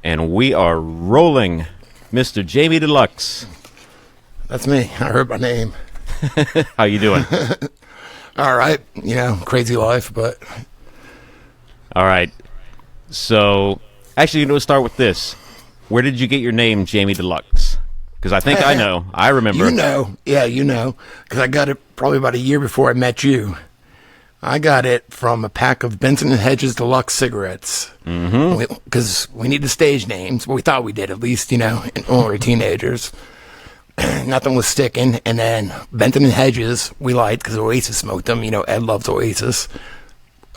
And we are rolling. Mr. Jamie Dlux. That's me. I heard my name. How you doing? All right. Crazy life, but... All right. So, actually, let's start with this. Where did you get your name, Jamie Dlux? Because I think I know. I remember. You know. Yeah, you know. Because I got it probably about a year before I met you. I got it from a pack of Benson & Hedges Deluxe cigarettes. Because we needed stage names. Well, we thought we did, at least, when we were teenagers. Nothing was sticking. And then Benson & Hedges, we liked because Oasis smoked them. Ed loves Oasis.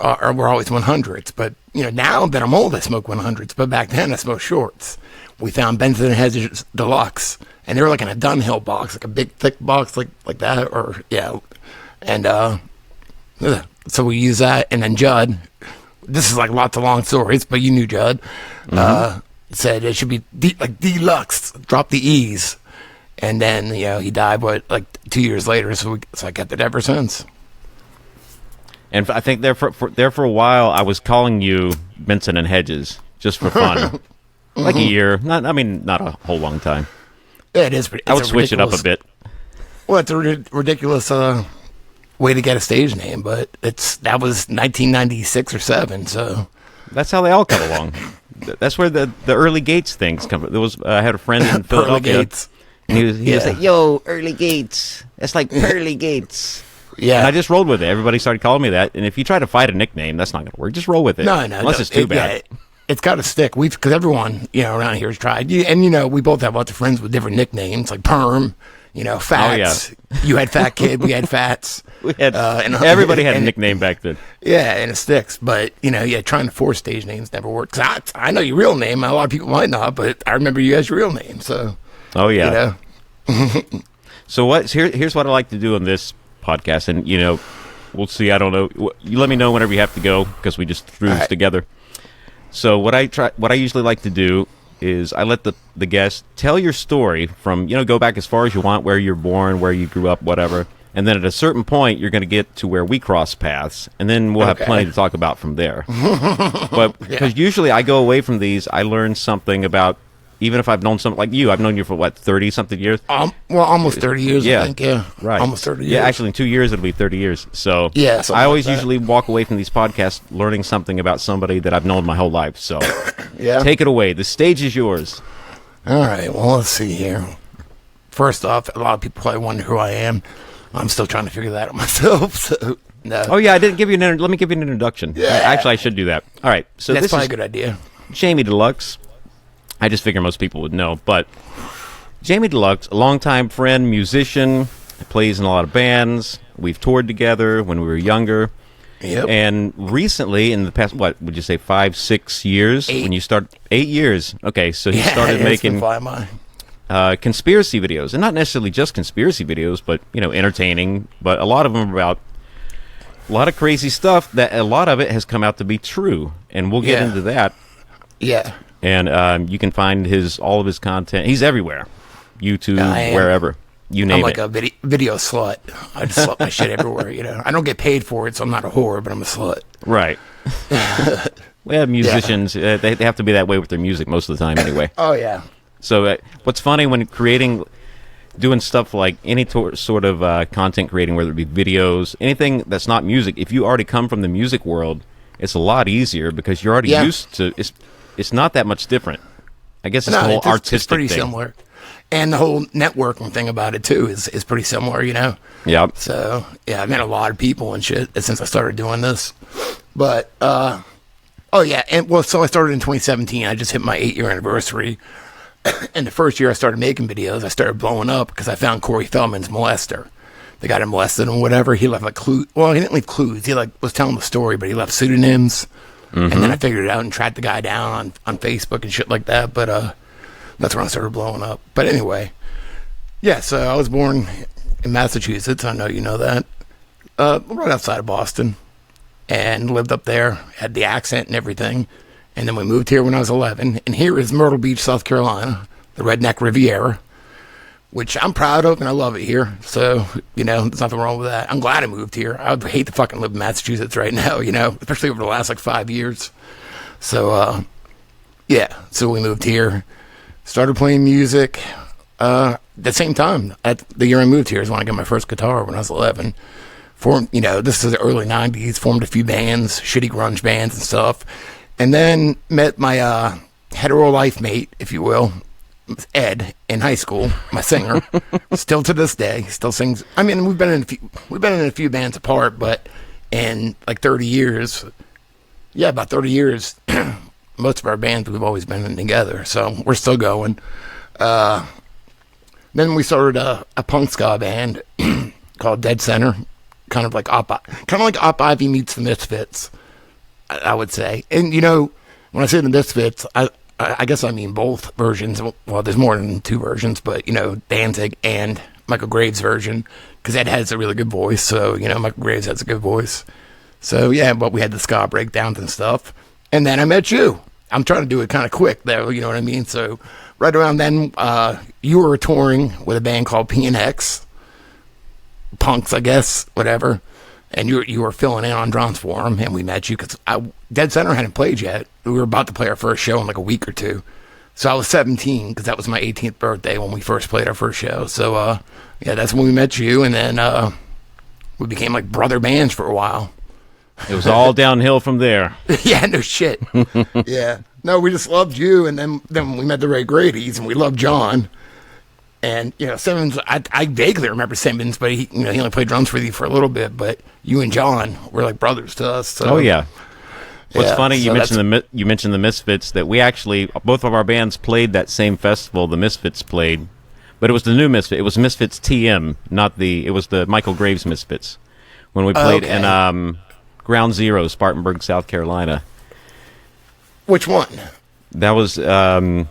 We're always 100s. But, now that I'm old, I smoke 100s. But back then, I smoked shorts. We found Benson & Hedges Deluxe. And they were like in a Dunhill box, like a big, thick box like that. And, so we use that. And then Judd, this is like lots of long stories, but you knew Judd, said it should be like Dlux, drop the E's. And then, he died, like 2 years later. So I kept it ever since. And I think there for a while, I was calling you Benson & Hedges just for fun. Like a year. Not a whole long time. Yeah, it is. I would switch it up a bit. Well, it's a ridiculous way to get a stage name, but that was 1996 or 7, so... That's how they all come along. That's where the early Gates things come from. I had a friend in Philadelphia. Gates. And he was like, yo, early Gates. That's like Pearly Gates. Yeah. And I just rolled with it. Everybody started calling me that. And if you try to fight a nickname, that's not going to work. Just roll with it. No. Unless it's too bad. Yeah, it's got to stick. Because everyone, around here has tried. And, we both have lots of friends with different nicknames, like Perm, Fats. Oh, yeah. You had Fat Kid, we had Fats. We had, everybody had a nickname back then. Yeah, and it sticks. But, trying to force stage names never worked. 'Cause I know your real name. A lot of people might not, but I remember you as your real name. So, oh, yeah. So here's what I like to do on this podcast. And, we'll see. I don't know. You let me know whenever you have to go because we just threw this together. So what I usually like to do is I let the guest tell your story from, go back as far as you want, where you're born, where you grew up, whatever. And then at a certain point, you're going to get to where we cross paths, and then we'll have plenty to talk about from there. But because usually I go away from these, I learn something about, even if I've known something like you, I've known you for 30-something years? Well, almost 30 years, I think, yeah. Right. Almost 30 years. Yeah, actually, in 2 years, it'll be 30 years. So I always usually walk away from these podcasts learning something about somebody that I've known my whole life. So take it away. The stage is yours. All right. Well, let's see here. First off, a lot of people probably wonder who I am. I'm still trying to figure that out myself. So, no. Oh, yeah, I didn't give you let me give you an introduction. Yeah. Actually, I should do that. All right. So that's this probably is a good idea. Jamie Dlux. I just figure most people would know. But Jamie Dlux, a longtime friend, musician, plays in a lot of bands. We've toured together when we were younger. Yep. And recently, in the past, what would you say, 5-6 years? 8. When you start 8 years. Okay, so he started making conspiracy videos, and not necessarily just conspiracy videos, but entertaining. But a lot of them are about a lot of crazy stuff. That a lot of it has come out to be true, and we'll get into that. Yeah. And you can find all of his content. He's everywhere, YouTube, wherever. You name it. I'm like a video slut. I just slut my shit everywhere, I don't get paid for it, so I'm not a whore, but I'm a slut. Right. Well, musicians, they have to be that way with their music most of the time anyway. Oh, yeah. So what's funny when doing stuff like any sort of content creating, whether it be videos, anything that's not music, if you already come from the music world, it's a lot easier because you're already used to it's not that much different. I guess it's the whole artistic it's pretty thing. Similar. And the whole networking thing about it, too, is pretty similar, Yeah. So, I've met a lot of people and shit since I started doing this. But, so I started in 2017. I just hit my 8-year anniversary. And the first year I started making videos, I started blowing up because I found Corey Feldman's molester. They got him molested and whatever. He left clues. Well, he didn't leave clues. He was telling the story, but he left pseudonyms. And then I figured it out and tracked the guy down on Facebook and shit like that. But that's when I started blowing up. But anyway, so I was born in Massachusetts. I know you know that. Right outside of Boston. And lived up there. Had the accent and everything. And then we moved here when I was 11. And here is Myrtle Beach, South Carolina, the Redneck Riviera, which I'm proud of and I love it here. So, there's nothing wrong with that. I'm glad I moved here. I would hate to fucking live in Massachusetts right now, especially over the last 5 years. So, Yeah, so we moved here, started playing music. The same time, at the year I moved here is when I got my first guitar when I was 11. Formed, this is the early 90s, formed a few bands, shitty grunge bands and stuff. And then met my hetero life mate, if you will, Ed, in high school, my singer. Still to this day, still sings. I mean, we've been in a few bands apart, but in like 30 years, about 30 years, most of our bands we've always been in together. So we're still going. Then we started a punk ska band called Dead Center, kind of like Op Ivy meets the Misfits, I would say. And when I say the Misfits, I guess I mean both versions. Well, there's more than two versions, but Danzig and Michael Graves' version, because Ed has a really good voice. So Michael Graves has a good voice. So yeah, but we had the ska breakdowns and stuff. And then I met you. I'm trying to do it kind of quick though, you know what I mean? So right around then, you were touring with a band called PNX, punks, I guess, whatever. And you were filling in on drums for them, and we met you because Dead Center hadn't played yet. We were about to play our first show in like a week or two. So I was 17 because that was my 18th birthday when we first played our first show. So yeah, that's when we met you, and then we became like brother bands for a while. It was all downhill from there. Yeah, no shit. Yeah. No, we just loved you, and then we met the Ray Grady's, and we loved John. And, Simmons, I vaguely remember Simmons, but he only played drums with you for a little bit, but you and John were like brothers to us. So. Oh, yeah. What's funny, so you mentioned the Misfits, that we actually, both of our bands played that same festival the Misfits played, but it was the new Misfits. It was Misfits TM, it was the Michael Graves Misfits, when we played in Ground Zero, Spartanburg, South Carolina. Which one? That was, I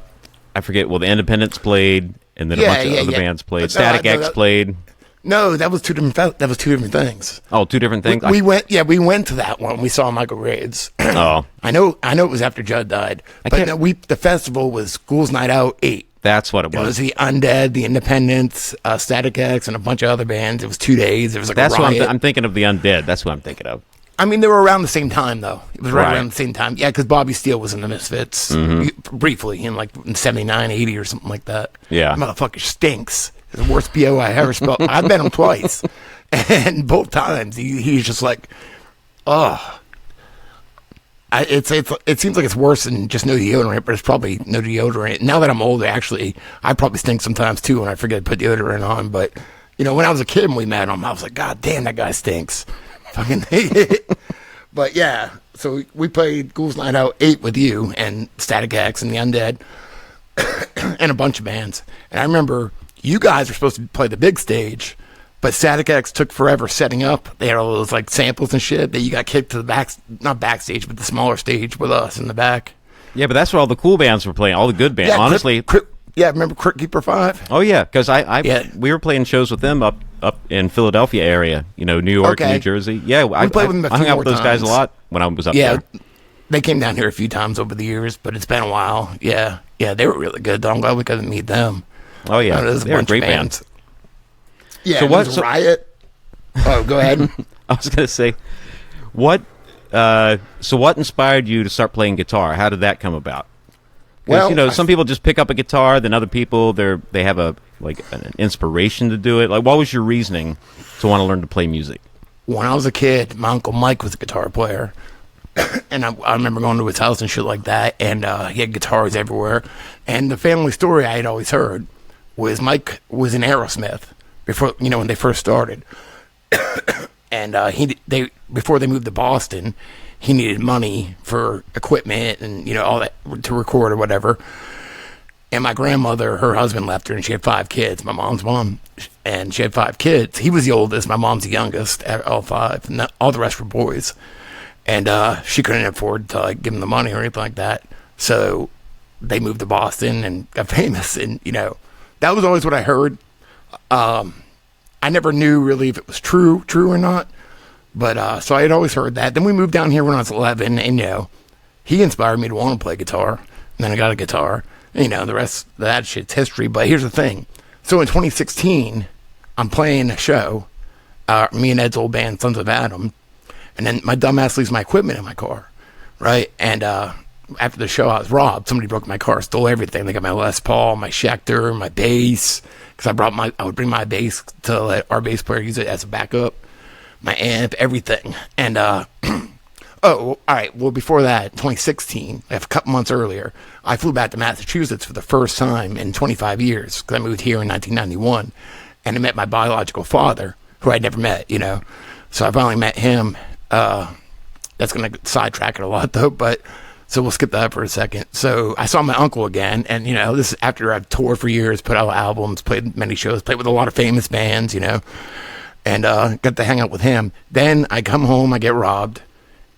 forget, the Independents played, and then a bunch of other bands played. Static X played. No, that was two different things. Oh, two different things? We went to that one. We saw Michael Graves. Oh. I know it was after Judd died. But no, the festival was Ghouls Night Out 8. That's what it was. It was the Undead, the Independents, Static X, and a bunch of other bands. It was 2 days. It was like a riot. I'm thinking of the Undead. That's what I'm thinking of. I mean, they were around the same time, though. It was right around the same time. Yeah, because Bobby Steele was in the Misfits briefly in 79, 80 or something like that. Yeah. Motherfucker stinks. It's the worst BO I ever spelled. I've met him twice. And both times, he's just like, oh. It seems like it's worse than just no deodorant, but it's probably no deodorant. Now that I'm older, actually, I probably stink sometimes, too, when I forget to put deodorant on. But, when I was a kid and we met him, I was like, God damn, that guy stinks. Fucking But yeah, so we played Ghouls Night Out 8 with you and Static X and the Undead and a bunch of bands. And I remember you guys were supposed to play the big stage, but Static X took forever setting up. They had all those like samples and shit that you got kicked to the back, not backstage, but the smaller stage with us in the back. Yeah, but that's where all the cool bands were playing, all the good bands. Yeah, honestly. Remember Crypt Keeper 5? Oh yeah, because we were playing shows with them up in Philadelphia area, New York, New Jersey. Yeah, I played with them I hung out with those guys a lot when I was up there. Yeah, they came down here a few times over the years, but it's been a while. Yeah, they were really good, though. I'm glad we got to meet them. Oh yeah, they were a great band. Yeah, so what? Riot. Oh, go ahead. I was gonna say, what? So what inspired you to start playing guitar? How did that come about? Well, some people just pick up a guitar, then other people they have an inspiration to do it. Like, what was your reasoning to want to learn to play music? When I was a kid, my Uncle Mike was a guitar player, and I remember going to his house and shit like that, and he had guitars everywhere. And the family story I had always heard was Mike was in Aerosmith before, when they first started, and before they moved to Boston, he needed money for equipment and, all that to record or whatever. And my grandmother, her husband left her, and she had 5 kids, my mom's mom. And she had 5 kids. He was the oldest. My mom's the youngest, all 5. And all the rest were boys. And she couldn't afford to give him the money or anything like that. So they moved to Boston and got famous. And, that was always what I heard. I never knew really if it was true or not. But, so I had always heard that. Then we moved down here when I was 11, and, he inspired me to want to play guitar. And then I got a guitar. And, the rest of that shit's history. But here's the thing. So in 2016, I'm playing a show, me and Ed's old band, Sons of Adam. And then my dumbass leaves my equipment in my car, right? And after the show, I was robbed. Somebody broke my car, stole everything. They got my Les Paul, my Schecter, my bass. Because I would bring my bass to let our bass player use it as a backup. My amp, everything. And, oh, all right. Well, before that, 2016, a couple months earlier, I flew back to Massachusetts for the first time in 25 years. Because I moved here in 1991. And I met my biological father, who I'd never met, you know. So I finally met him. That's going to sidetrack it a lot, though. But so we'll skip that for a second. So I saw my uncle again. And, you know, this is after I've toured for years, put out albums, played many shows, played with a lot of famous bands, you know. And got to hang out with him. Then I come home, I get robbed.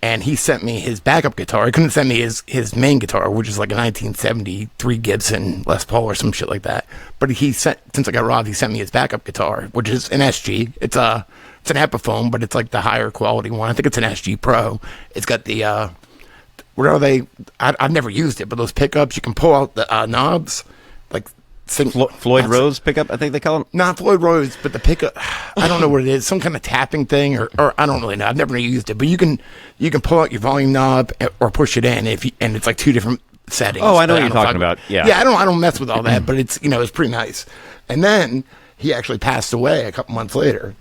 And he sent me his backup guitar. He couldn't send me his main guitar, which is like a 1973 Gibson Les Paul or some shit like that. But since I got robbed, he sent me his backup guitar, which is an SG. It's an Epiphone, but it's like the higher quality one. I think it's an SG Pro. It's got the what are they? I've never used it, but those pickups, you can pull out the knobs, like Floyd Rose pickup, I think they call them. Not Floyd Rose, but the pickup. I don't know what it is. Some kind of tapping thing, or I don't really know. I've never used it, but you can pull out your volume knob or push it in and it's like two different settings. Oh, I know what you're talking about. Yeah. Yeah, I don't mess with all that, but it's it's pretty nice. And then he actually passed away a couple months later,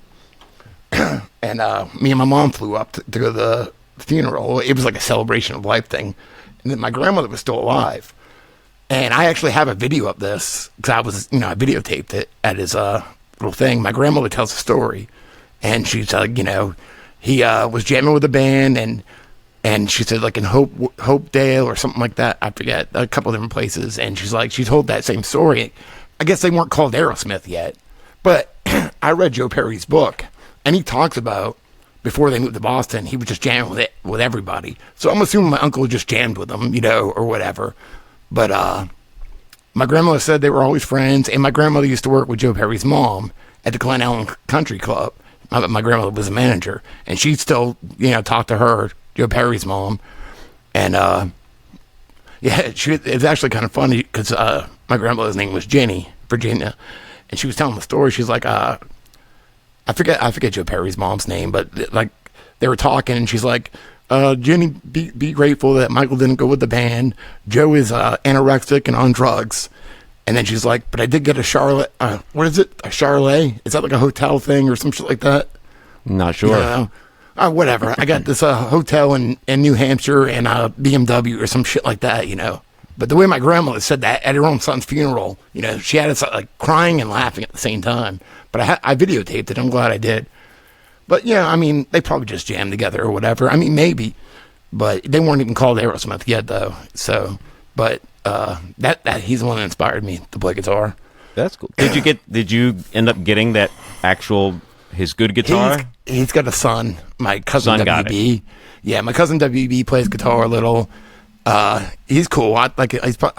and me and my mom flew up to go to the funeral. It was like a celebration of life thing, and then my grandmother was still alive. And I actually have a video of this because I videotaped it at his little thing. My grandmother tells a story, and she's like, he was jamming with a band, and she said like in Hopedale or something like that. I forget, a couple of different places. And she's like, she told that same story. I guess they weren't called Aerosmith yet, but I read Joe Perry's book, and he talks about before they moved to Boston, he was just jamming with everybody. So I'm assuming my uncle just jammed with them, or whatever. But my grandmother said they were always friends, and my grandmother used to work with Joe Perry's mom at the Glen Ellen Country Club. My grandmother was a manager, and she'd still, talk to her, Joe Perry's mom. And, it's actually kind of funny because my grandmother's name was Jenny, Virginia, and she was telling the story. She's like, I forget Joe Perry's mom's name, but like they were talking, and she's like, Jenny, be grateful that Michael didn't go with the band. Joe is anorexic and on drugs. And then she's like, but I did get a Charlotte. What is it? A Charlotte? Is that like a hotel thing or some shit like that? Not sure. Whatever. I got this hotel in New Hampshire and a BMW or some shit like that, But the way my grandmother said that at her own son's funeral, she had us like crying and laughing at the same time. But I videotaped it. I'm glad I did. But yeah, they probably just jammed together or whatever. Maybe, but they weren't even called Aerosmith yet, though. So, but that he's the one that inspired me to play guitar. That's cool. Did you end up getting that his good guitar? He's got a son. My cousin Got WB. it. Yeah, my cousin WB plays guitar a little. He's cool. I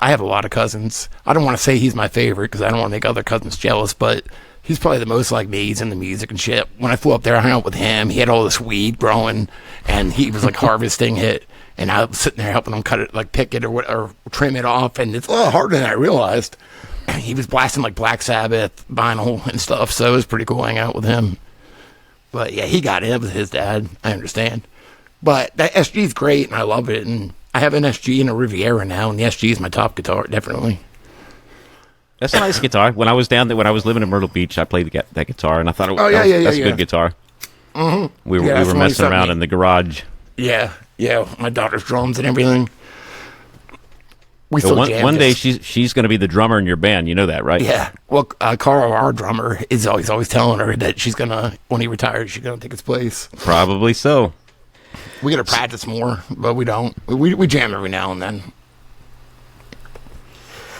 have a lot of cousins. I don't want to say he's my favorite because I don't want to make other cousins jealous, but he's probably the most like me. He's into music and shit. When I flew up there, I hung out with him. He had all this weed growing, and he was like harvesting it. And I was sitting there helping him cut it, like pick it or trim it off. And it's a lot harder than I realized. He was blasting like Black Sabbath vinyl and stuff, so it was pretty cool hanging out with him. But yeah, he got it. That was his dad. I understand. But that SG is great, and I love it. And I have an SG and a Riviera now, and the SG is my top guitar, definitely. That's a nice guitar. When I was down there, when I was living in Myrtle Beach, I played that guitar, and I thought that's a good guitar. Mm-hmm. We were messing around in the garage. Yeah, my daughter's drums and everything. We still one day she's going to be the drummer in your band. You know that, right? Yeah. Well, Carl, our drummer, is always telling her that she's gonna, when he retires, she's gonna take his place. Probably so. We gotta practice more, but we don't. We jam every now and then.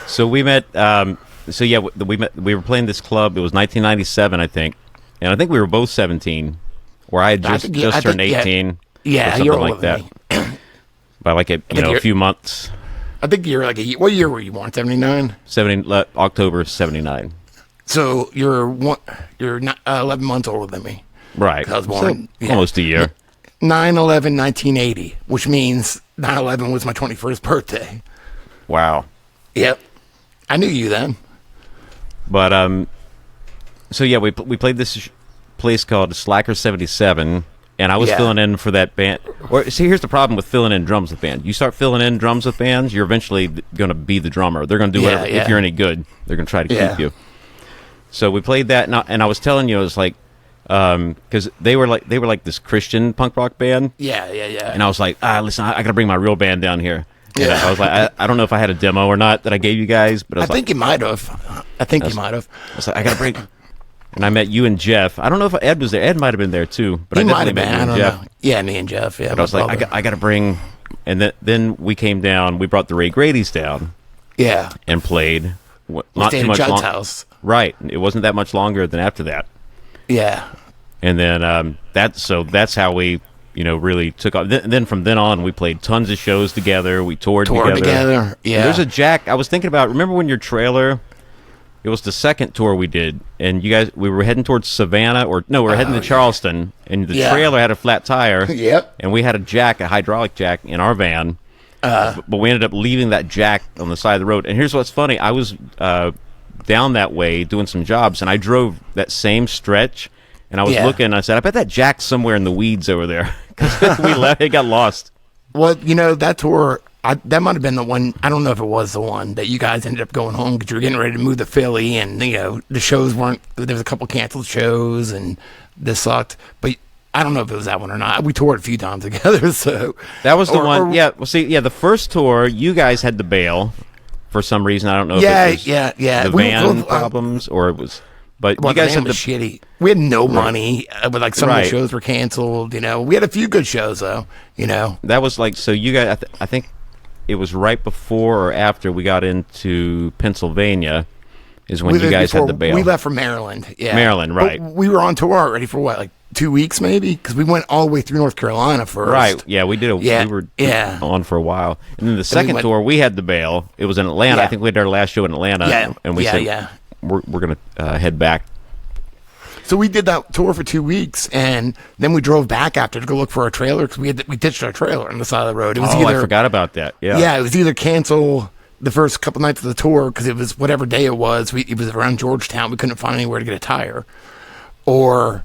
So we met. We were playing this club. It was 1997, I think, and I think we were both 17, or I had just turned 18. Yeah, or something you're like that. By like a few months. I think you're like what year were you born? 79. October 79. So you're not 11 months older than me. Right. I was born almost a year. 9/11/1980, which means 9/11 was my 21st birthday. Wow. Yep. I knew you then. But so yeah, we played this place called Slacker 77, And I was filling in for that band. Or see, here's the problem with filling in drums with bands. You start filling in drums with bands, you're eventually going to be the drummer. They're going to do whatever. If you're any good, they're going to try to keep you. So we played that, and I was telling you, it was like, because they were like this Christian punk rock band. Yeah. And I was like, listen, I got to bring my real band down here. And Yeah. I was like, I don't know if I had a demo or not that I gave you guys, but I think you might have. I think you might have. I was like, I got to bring. And I met you and Jeff. I don't know if Ed was there. Ed might have been there too, but He I might definitely have met been. you I and don't Jeff. know. Yeah, me and Jeff. Yeah. But I was like, I got to bring, and then we came down. We brought the Ray Grady's down. Yeah. And played. We Not stayed too at much Judd's long. house. Right. It wasn't that much longer than after that. Yeah. And then that's how we, really took off. Then from then on, we played tons of shows together. We toured together. Yeah. And there's a Jack. I was thinking about. Remember when your trailer? It was the second tour we did, and we were heading towards Savannah, we were heading to Charleston, and the trailer had a flat tire. Yep. And we had a hydraulic jack in our van, but we ended up leaving that jack on the side of the road. And here's what's funny: I was down that way doing some jobs, and I drove that same stretch, and I was looking, and I said, I bet that jack's somewhere in the weeds over there, because we left, it got lost. Well, that tour, that might have been the one. I don't know if it was the one that you guys ended up going home because you were getting ready to move to Philly, and the shows weren't. There was a couple canceled shows, and this sucked. But I don't know if it was that one or not. We toured a few times together, so that was the one. The first tour you guys had to bail for some reason. I don't know. If it was the van problems or it was. But you guys had was shitty. We had no money, but some of the shows were canceled. We had a few good shows though. That was so you guys. I think it was right before or after we got into Pennsylvania, is when you guys had the bail. We left for Maryland. Yeah, Maryland, right? But we were on tour already for what, 2 weeks maybe, because we went all the way through North Carolina first. Right. Yeah, we did. We were on for a while, and then the second tour we had the bail. It was in Atlanta. I think we had our last show in Atlanta. Yeah, and we said, we're gonna head back. So we did that tour for 2 weeks, and then we drove back after to go look for our trailer because we ditched our trailer on the side of the road. It was I forgot about that. Yeah, it was either cancel the first couple nights of the tour because it was whatever day it was. It was around Georgetown. We couldn't find anywhere to get a tire, or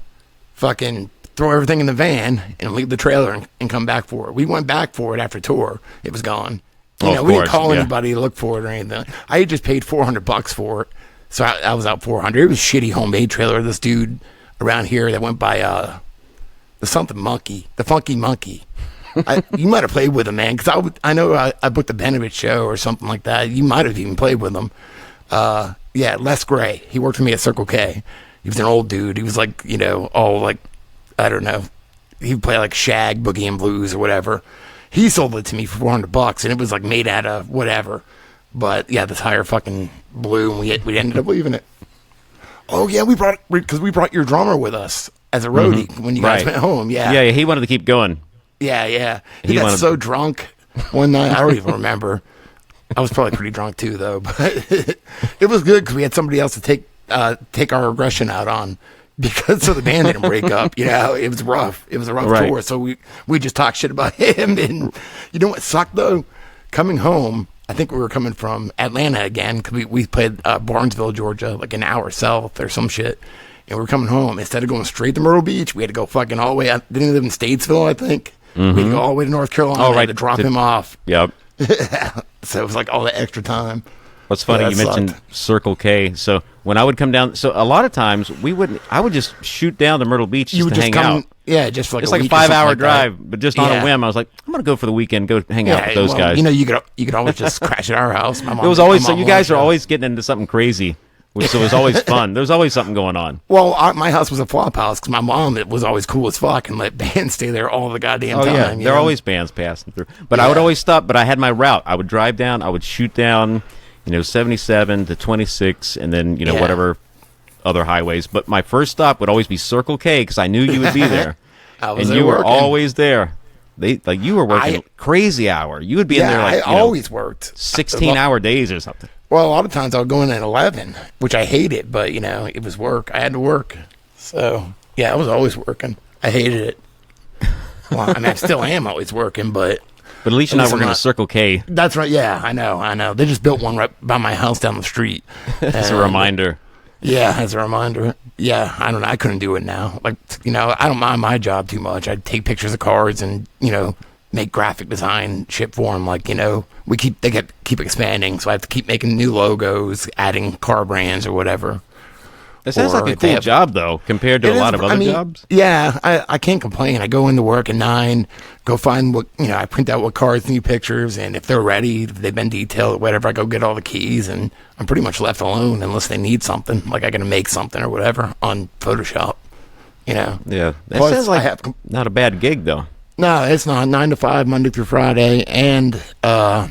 fucking throw everything in the van and leave the trailer and come back for it. We went back for it after tour. It was gone. We didn't call anybody to look for it or anything. I had just paid $400 for it. So I was out $400. It was a shitty homemade trailer. This dude around here that went by the something monkey, the funky monkey. You might have played with him, man, because I know I booked a Benovich show or something like that. You might have even played with him. Les Gray. He worked with me at Circle K. He was an old dude. He was like, all like, I don't know. He would play like Shag, Boogie and Blues or whatever. He sold it to me for $400, and it was like made out of whatever. But yeah, the tire fucking blew, and we ended up leaving it. Oh yeah, we brought your drummer with us as a roadie when you guys went home. Yeah, he wanted to keep going. Yeah. He got so drunk one night. I don't even remember. I was probably pretty drunk too, though. But it was good because we had somebody else to take our aggression out on. Because so the band didn't break up, it was rough. It was a rough tour, so we just talked shit about him. And you know what sucked though? Coming home. I think we were coming from Atlanta again because we played Barnesville, Georgia, like an hour south or some shit. And we were coming home. Instead of going straight to Myrtle Beach, we had to go fucking all the way. Didn't he live in Statesville, I think? We had to go all the way to North Carolina to drop him off. Yep. So it was like all that extra time. What's funny, you mentioned Circle K. So when I would come down, so a lot of times I would just shoot down to Myrtle Beach just to hang out. Yeah, just for like it's like a 5-hour drive, but just on a whim. I was like, I'm gonna go for the weekend, go hang out with those guys. You could always just crash at our house. My mom, it was always so. You guys are always getting into something crazy, so it was always fun. There was always something going on. Well, my house was a flop house because my mom was always cool as fuck and let bands stay there all the goddamn time. Yeah, there are always bands passing through. But I would always stop. But I had my route. I would drive down. I would shoot down. 77 to 26, and then whatever other highways. But my first stop would always be Circle K because I knew you would be there, and you were always there. You were working crazy hour. You would be in there I always worked 16-hour days or something. Well, a lot of times I would go in at 11, which I hated, but it was work. I had to work, so yeah, I was always working. I hated it. Well, I mean, I still am always working, but. But at least you're not working at Circle K. That's right. Yeah, I know. They just built one right by my house down the street. It's a reminder. Yeah, as a reminder. Yeah, I don't know. I couldn't do it now. Like, I don't mind my job too much. I'd take pictures of cards and, make graphic design shit for them. Like, they keep expanding, so I have to keep making new logos, adding car brands or whatever. It sounds like a cool job, though, compared to a lot of other jobs. Yeah, I can't complain. I go into work at 9, go find I print out what cards need pictures, and if they're ready, if they've been detailed, whatever, I go get all the keys, and I'm pretty much left alone unless they need something, like I got to make something or whatever on Photoshop, Yeah, that Plus, sounds like not a bad gig, though. No, it's not. 9 to 5, Monday through Friday, and I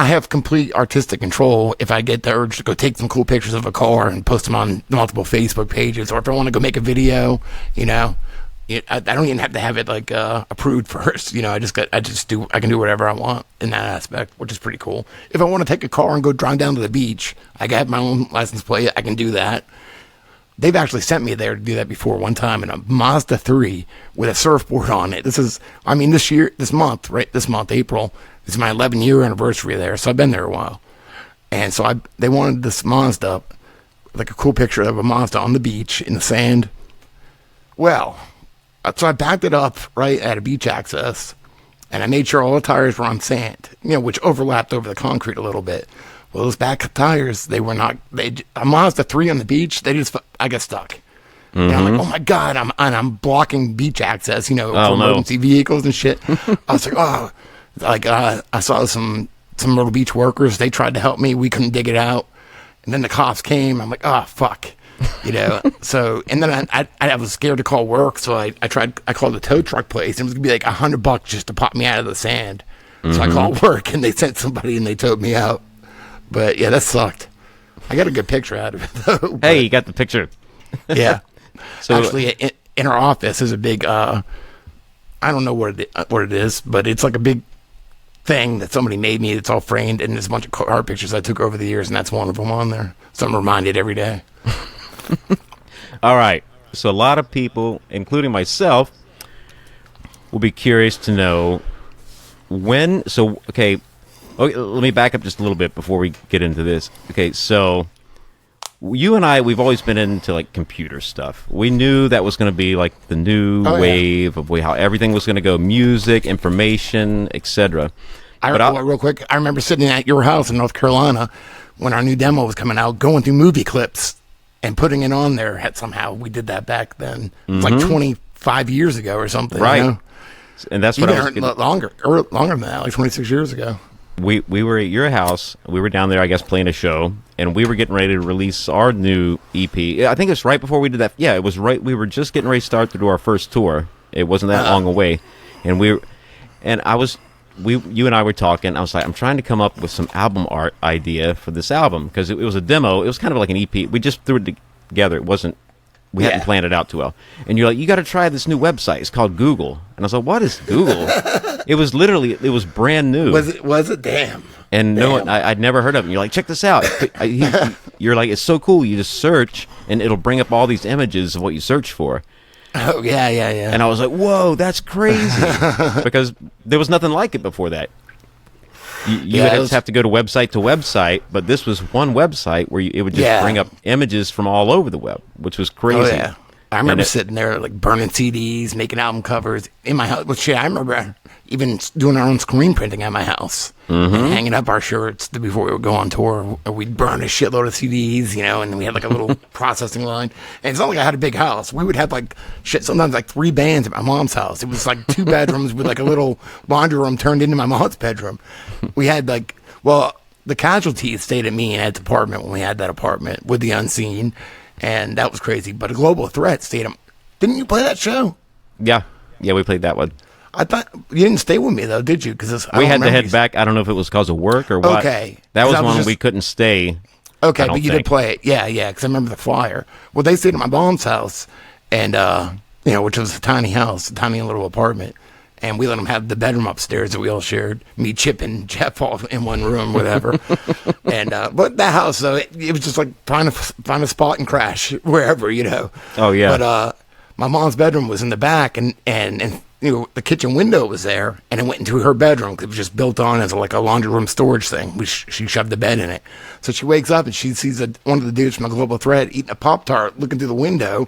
have complete artistic control if I get the urge to go take some cool pictures of a car and post them on multiple Facebook pages, or if I want to go make a video, I don't even have to have it like approved first. I can do whatever I want in that aspect, which is pretty cool. If I want to take a car and go drive down to the beach, I have my own license plate. I can do that. They've actually sent me there to do that before one time in a Mazda 3 with a surfboard on it. This month, April, this is my 11-year anniversary there, so I've been there a while. And so they wanted this Mazda, like a cool picture of a Mazda on the beach in the sand. Well, so I backed it up right at a beach access, and I made sure all the tires were on sand, which overlapped over the concrete a little bit. Well, those back tires, they were not. A Mazda 3 on the beach, I got stuck. Mm-hmm. And I'm like, oh my god, I'm blocking beach access, for emergency vehicles and shit. I was like, I saw some little beach workers. They tried to help me. We couldn't dig it out, and then the cops came. I'm like, oh fuck, So, and then I was scared to call work, so I called the tow truck place. And it was gonna be like $100 just to pop me out of the sand. Mm-hmm. So I called work, and they sent somebody, and they towed me out. But yeah, that sucked. I got a good picture out of it though. Hey, you got the picture. Yeah. So actually, in our office is a big. I don't know what it is, but it's like a big thing that somebody made me. It's all framed, and there's a bunch of car pictures I took over the years, and that's one of them on there. So I'm reminded every day. All right. So a lot of people, including myself, will be curious to know when. So okay. Okay, let me back up just a little bit before we get into this. Okay, so you and I, we've always been into like computer stuff. We knew that was going to be like the new wave of how everything was going to go: music, information, etc. Real quick, I remember sitting at your house in North Carolina when our new demo was coming out, going through movie clips and putting it on there. Somehow we did that back then. It's like 25 years ago or something, right? And that's what I was longer than that, like 26 years ago. We were at your house. We were down there, I guess, playing a show, and we were getting ready to release our new EP. I think it's right before we did that. Yeah, it was right. We were just getting ready to start to do our first tour. It wasn't that long away, and you and I were talking. I was like, I'm trying to come up with some album art idea for this album because it was a demo. It was kind of like an EP. We just threw it together. It wasn't. We hadn't planned it out too well. And you're like, you got to try this new website. It's called Google. And I was like, what is Google? It was brand new. Was it? Damn. And no one, I'd never heard of it. You're like, check this out. You're like, it's so cool. You just search, and it'll bring up all these images of what you search for. Oh, yeah. And I was like, whoa, that's crazy. Because there was nothing like it before that. You would just have to go to website, but this was one website where it would just bring up images from all over the web, which was crazy. Oh, yeah. I remember sitting there like burning CDs, making album covers in my house. Well, shit, I remember even doing our own screen printing at my house and hanging up our shirts before we would go on tour. We'd burn a shitload of CDs, and then we had like a little processing line. And it's not like I had a big house. We would have like sometimes like 3 bands at my mom's house. It was like 2 bedrooms with like a little laundry room turned into my mom's bedroom. We had the Casualties stayed at me and Ed's apartment when we had that apartment with the Unseen. And that was crazy. But a Global Threat stayed. Didn't you play that show? Yeah, we played that one. I thought you didn't stay with me though, did you? Because we had to head back. I don't know if it was because of work or what. Okay, that was one we couldn't stay. Okay, but you did play it. Yeah. Because I remember the flyer. Well, they stayed at my mom's house, and which was a tiny house, a tiny little apartment. And we let them have the bedroom upstairs that we all shared. Me, Chip, and Jeff all in one room, whatever. And but that house, though, it was just like find a spot and crash wherever, Oh yeah. But my mom's bedroom was in the back, and the kitchen window was there, and it went into her bedroom because it was just built on as like a laundry room storage thing. She shoved the bed in it. So she wakes up and she sees one of the dudes from a Global Threat eating a Pop-Tart, looking through the window,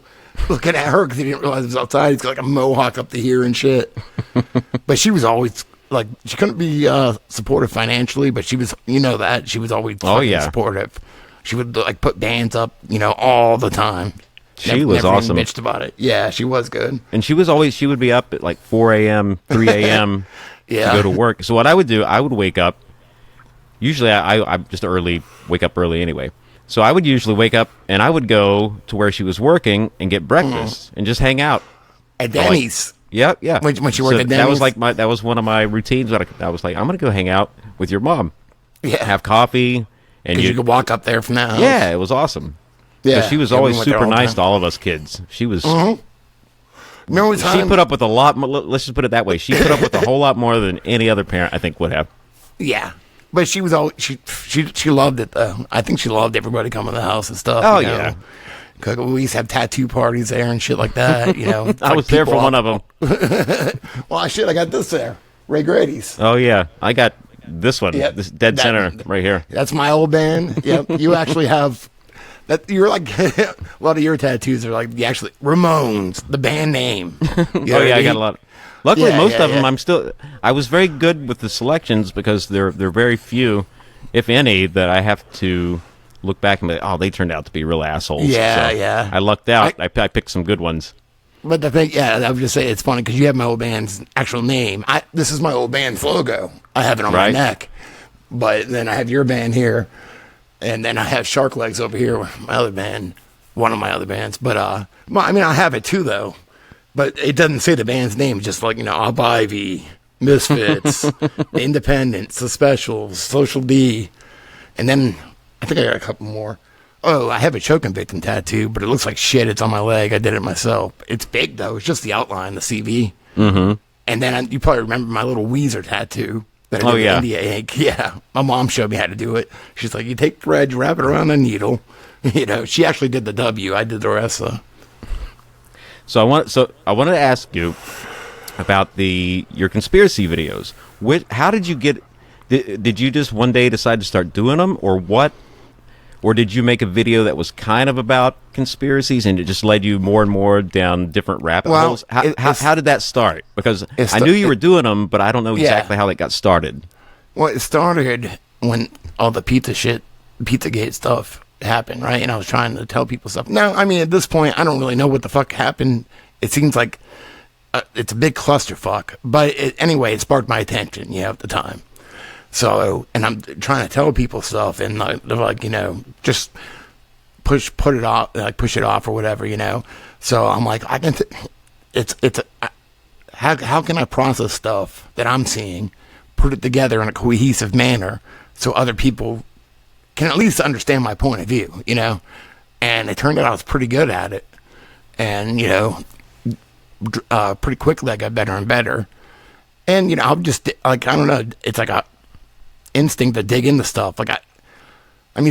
looking at her because he didn't realize it was outside. He's got like a mohawk up to here and shit. But she was always like, she couldn't be supportive financially, but she was, that she was always supportive. She would like put bands up, all the time. She was never awesome. Bitched about it. Yeah, she was good. And she would be up at like 4 a.m., 3 a.m. to go to work. So what I would do, I would wake up. Usually I'm just wake up early anyway. So I would usually wake up and I would go to where she was working and get breakfast and just hang out. At Denny's. Yeah. When she worked at Denny's. That was one of my routines. I was like, I'm going to go hang out with your mom. Yeah. Have coffee. And you could walk up there from that house. Yeah, it was awesome. Yeah, she was always super nice to all of us kids. She was. Remember she put up with a lot. Let's just put it that way. She put up with a whole lot more than any other parent, I think, would have. Yeah, but she was always she loved it though. I think she loved everybody coming to the house and stuff. Oh yeah. Cause we used to have tattoo parties there and shit like that. I was there for one of them. Well, I got this there, Ray Grady's. Oh yeah, I got this one. Yep. This dead center right here. That's my old band. Yep, you actually have. That you're like a lot of your tattoos are like actually Ramones, the band name. I got a lot. Luckily, most of them I was very good with the selections because they're very few, if any, that I have to look back and be like, they turned out to be real assholes. Yeah. I lucked out. I picked some good ones. But the thing, I would just say it's funny because you have my old band's actual name. This is my old band's logo. I have it on my neck, but then I have your band here. And then I have SharkLegs over here, my other band, one of my other bands. But, I have it too, though. But it doesn't say the band's name. Just like, Up Ivy, Misfits, The Independents, The Specials, Social D. And then I think I got a couple more. Oh, I have a choking victim tattoo, but it looks like shit. It's on my leg. I did it myself. It's big, though. It's just the outline, the CV. Mm-hmm. And then you probably remember my little Weezer tattoo. That I did the India ink. Yeah. My mom showed me how to do it. She's like, you take thread, you wrap it around a needle. She actually did the W. I did the rest. So I wanted to ask you about your conspiracy videos. How did you get? Did you just one day decide to start doing them, or what? Or did you make a video that was kind of about conspiracies and it just led you more and more down different rabbit holes? How did that start? Because I knew you were doing them, but I don't know exactly how that got started. Well, it started when all the Pizzagate stuff happened, right? And I was trying to tell people stuff. Now, at this point, I don't really know what the fuck happened. It seems like it's a big clusterfuck. But anyway, it sparked my attention, at the time. So, and I'm trying to tell people stuff, and they're like, just push it off or whatever, So I'm like, how can I process stuff that I'm seeing, put it together in a cohesive manner, so other people can at least understand my point of view, And it turned out I was pretty good at it, and pretty quickly I got better and better, and I'm just like, I don't know, it's like a instinct to dig into stuff. Like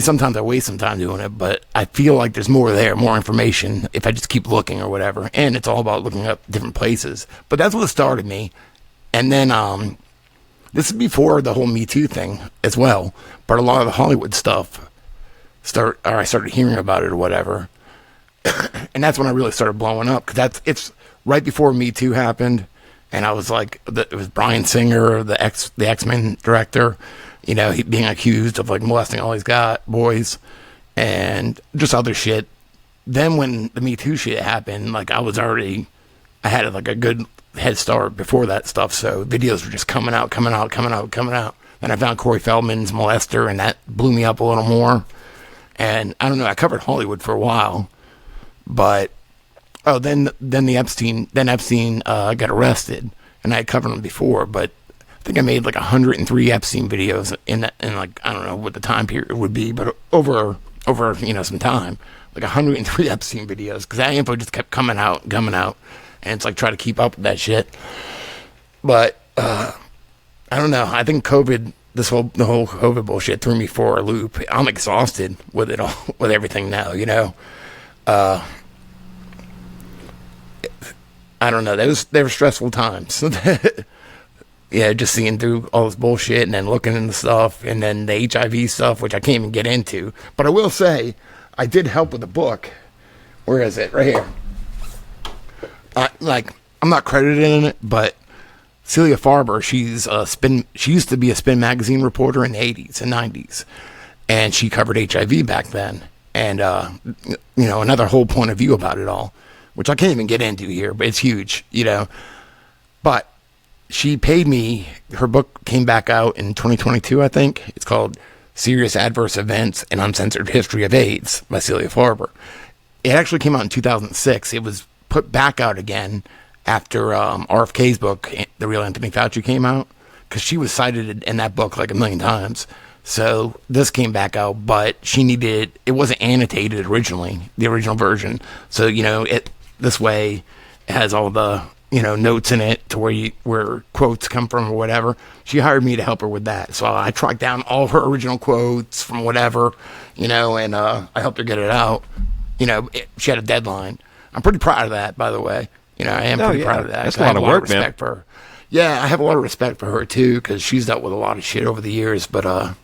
sometimes I waste some time doing it, but I feel like there's more information if I just keep looking or whatever. And it's all about looking up different places. But that's what started me. And then this is before the whole Me Too thing as well. But a lot of the Hollywood stuff I started hearing about it or whatever. And that's when I really started blowing up, because it's right before Me Too happened. And I was like, it was Bryan Singer, the X-Men director, he being accused of like molesting all these boys and just other shit. Then when the Me Too shit happened, like I had like a good head start before that stuff. So videos were just coming out. Then I found Corey Feldman's molester, and that blew me up a little more. And I don't know, I covered Hollywood for a while, but then Epstein got arrested, and I had covered him before, but I think I made like 103 Epstein videos in like, I don't know what the time period would be, but over some time, like 103 Epstein videos, because that info just kept coming out, and it's like try to keep up with that shit. But I don't know. I think the whole COVID bullshit threw me for a loop. I'm exhausted with it all, with everything now. I I don't know. They were stressful times. Yeah, just seeing through all this bullshit and then looking into stuff and then the HIV stuff, which I can't even get into. But I will say, I did help with the book. Where is it? Right here. I'm not credited in it, but Celia Farber, she used to be a Spin magazine reporter in the 80s and 90s. And she covered HIV back then. And, another whole point of view about it all, which I can't even get into here, but it's huge, But she paid me. Her book came back out in 2022, I think. It's called Serious Adverse Events and Uncensored History of AIDS by Celia Farber. It actually came out in 2006. It was put back out again after RFK's book, The Real Anthony Fauci, came out, because she was cited in that book like a million times. So this came back out, but she needed, it wasn't annotated originally, the original version. So, this way it has all the, notes in it to where quotes come from or whatever. She hired me to help her with that. So I tracked down all her original quotes from whatever, and I helped her get it out. She had a deadline. I'm pretty proud of that, by the way. I am pretty proud of that. That's a lot of work, man. For her. Yeah, I have a lot of respect for her too, because she's dealt with a lot of shit over the years. But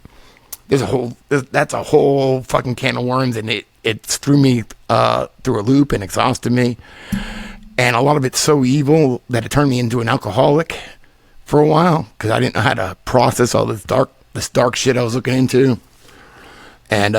that's a whole fucking can of worms, and it threw me through a loop and exhausted me. And a lot of it's so evil that it turned me into an alcoholic for a while, because I didn't know how to process all this dark shit I was looking into. And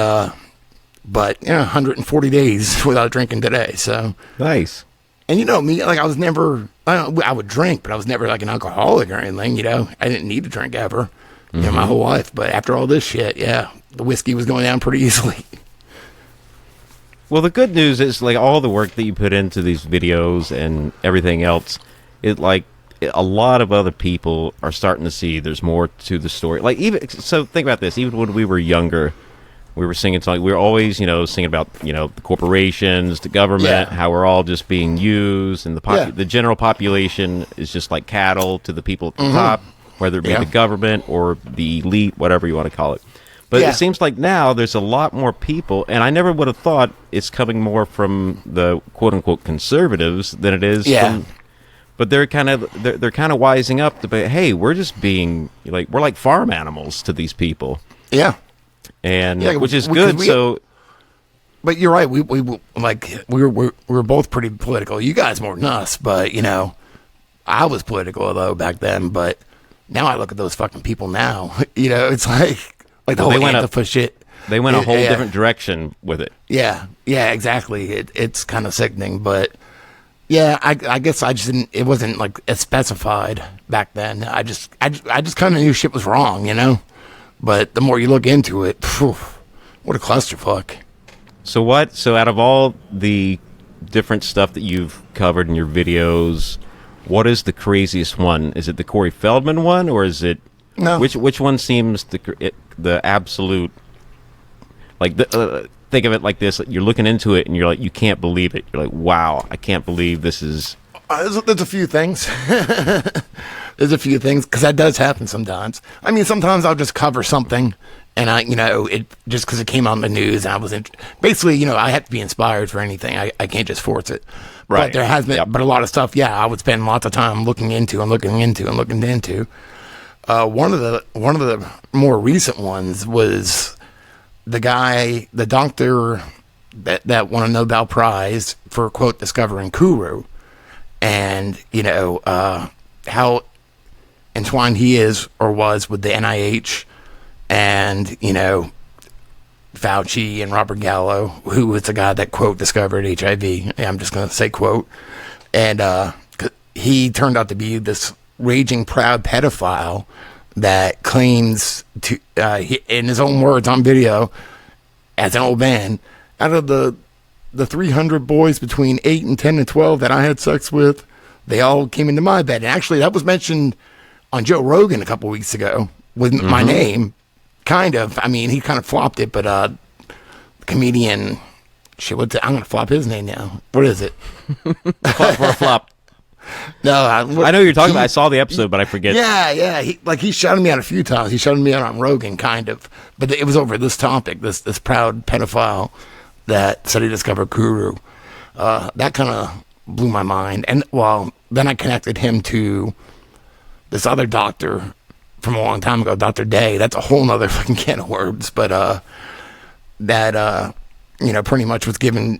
but 140 days without drinking today. So nice. And me, like I was never. I would drink, but I was never like an alcoholic or anything. I didn't need to drink ever. My whole life. But after all this shit, the whiskey was going down pretty easily. Well, the good news is, like, all the work that you put into these videos and everything else, a lot of other people are starting to see there's more to the story. Like, so think about this. Even when we were younger, we were singing songs. We were always, singing about, the corporations, the government, how we're all just being used, and the general population is just like cattle to the people at the top, whether it be the government or the elite, whatever you want to call it. But it seems like now there's a lot more people, and I never would have thought it's coming more from the quote-unquote conservatives than it is from... But they're kind of wising up to be, hey, we're just being, we're like farm animals to these people. Yeah. And which is good, But you're right, we were both pretty political. You guys more than us, but, I was political, though, back then, but now I look at those fucking people now. It's like the whole Antifa shit. They went a whole different direction with it. Yeah, exactly. It's kind of sickening, but I guess I just didn't. It wasn't like as specified back then. I just kind of knew shit was wrong, But the more you look into it, what a clusterfuck. So out of all the different stuff that you've covered in your videos, what is the craziest one? Is it the Corey Feldman one, or is it? No. Which one seems the absolute, like, think of it like this: you're looking into it and you're like, you can't believe it. You're like, wow, I can't believe this is. There's a few things. There's a few things, because that does happen sometimes. I mean, sometimes I'll just cover something, and it just because it came on the news, and I was basically, I have to be inspired for anything. I can't just force it. Right. But there has been, but a lot of stuff, I would spend lots of time looking into. One of the more recent ones was the doctor that won a Nobel Prize for, quote, discovering Kuru, and how entwined he is or was with the NIH and Fauci and Robert Gallo, who was the guy that, quote, discovered HIV. I'm just going to say quote, and he turned out to be this raging proud pedophile that claims to, in his own words on video, as an old man, out of the 300 boys between 8 and 10 and 12 that I had sex with, they all came into my bed. And actually, that was mentioned on Joe Rogan a couple weeks ago with my name, kind of. I mean, he kind of flopped it, but comedian, I'm going to flop his name now. What is it? Flop for a flop. No, I know what you're talking about. I saw the episode, but I forget. Yeah. He shouted me out a few times. He shouted me out on Rogan, kind of. But it was over this topic, this proud pedophile that said he discovered Kuru. That kind of blew my mind. And well, then I connected him to this other doctor from a long time ago, Dr. Day. That's a whole nother fucking can of worms. But that pretty much was giving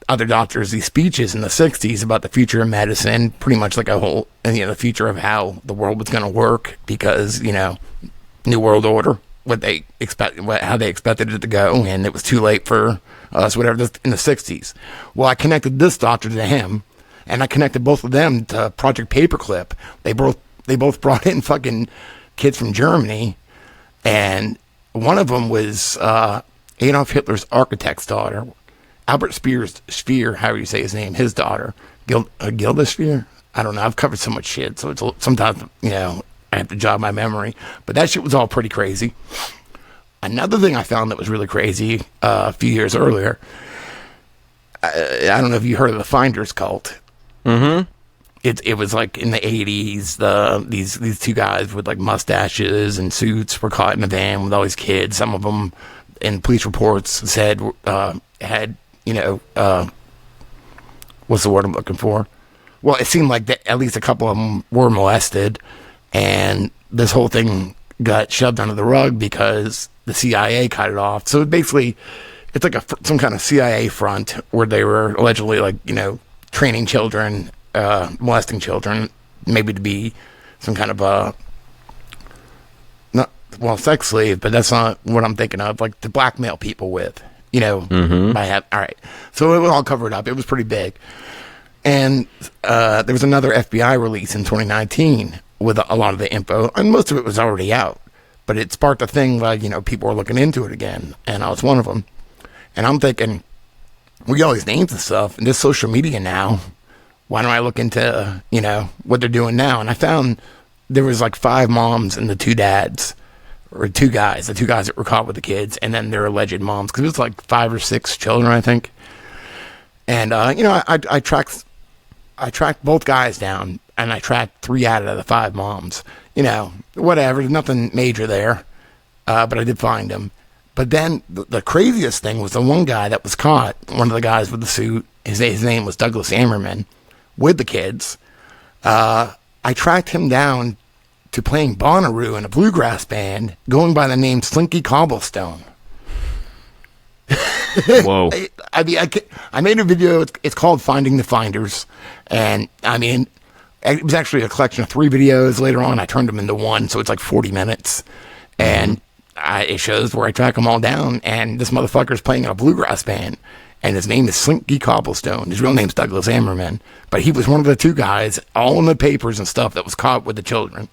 other doctors these speeches in the 60s about the future of medicine, pretty much like a whole, the future of how the world was going to work, because, New World Order, how they expected it to go, and it was too late for us, whatever, in the 60s. Well, I connected this doctor to him, and I connected both of them to Project Paperclip. They both brought in fucking kids from Germany, and one of them was Adolf Hitler's architect's daughter, Albert Speer, however you say his name, his daughter, Gilda Speer. I don't know. I've covered so much shit, so sometimes I have to jog my memory. But that shit was all pretty crazy. Another thing I found that was really crazy a few years earlier. I don't know if you heard of the Finders cult. Mm-hmm. It was like in the 80s. These two guys with like mustaches and suits were caught in a van with all these kids. Some of them, in police reports, said had. What's the word I'm looking for? Well, it seemed like at least a couple of them were molested, and this whole thing got shoved under the rug because the CIA cut it off. So basically, it's like some kind of CIA front where they were allegedly training children, molesting children, maybe to be some kind of sex slave, but that's not what I'm thinking of, like to blackmail people with. All right. So it was all covered up. It was pretty big. And there was another FBI release in 2019 with a lot of the info, and most of it was already out. But it sparked a thing like, people were looking into it again, and I was one of them. And I'm thinking, we got all these names and stuff, and this social media now, why don't I look into, what they're doing now? And I found there was like 5 moms and the 2 dads. Or the two guys that were caught with the kids, and then their alleged moms, because it was like 5 or 6 children, I think. And I tracked both guys down, and I tracked 3 out of the 5 moms. Whatever, nothing major there, but I did find them. But then the craziest thing was the one guy that was caught, one of the guys with the suit. His name was Douglas Ammerman, with the kids. I tracked him down to playing Bonnaroo in a bluegrass band, going by the name Slinky Cobblestone. Whoa! I made a video. It's called "Finding the Finders," and it was actually a collection of 3 videos. Later on, I turned them into one, so it's like 40 minutes, and it shows where I track them all down. And this motherfucker's playing in a bluegrass band, and his name is Slinky Cobblestone. His real name's Douglas Ammerman, but he was one of the 2 guys, all in the papers and stuff, that was caught with the children.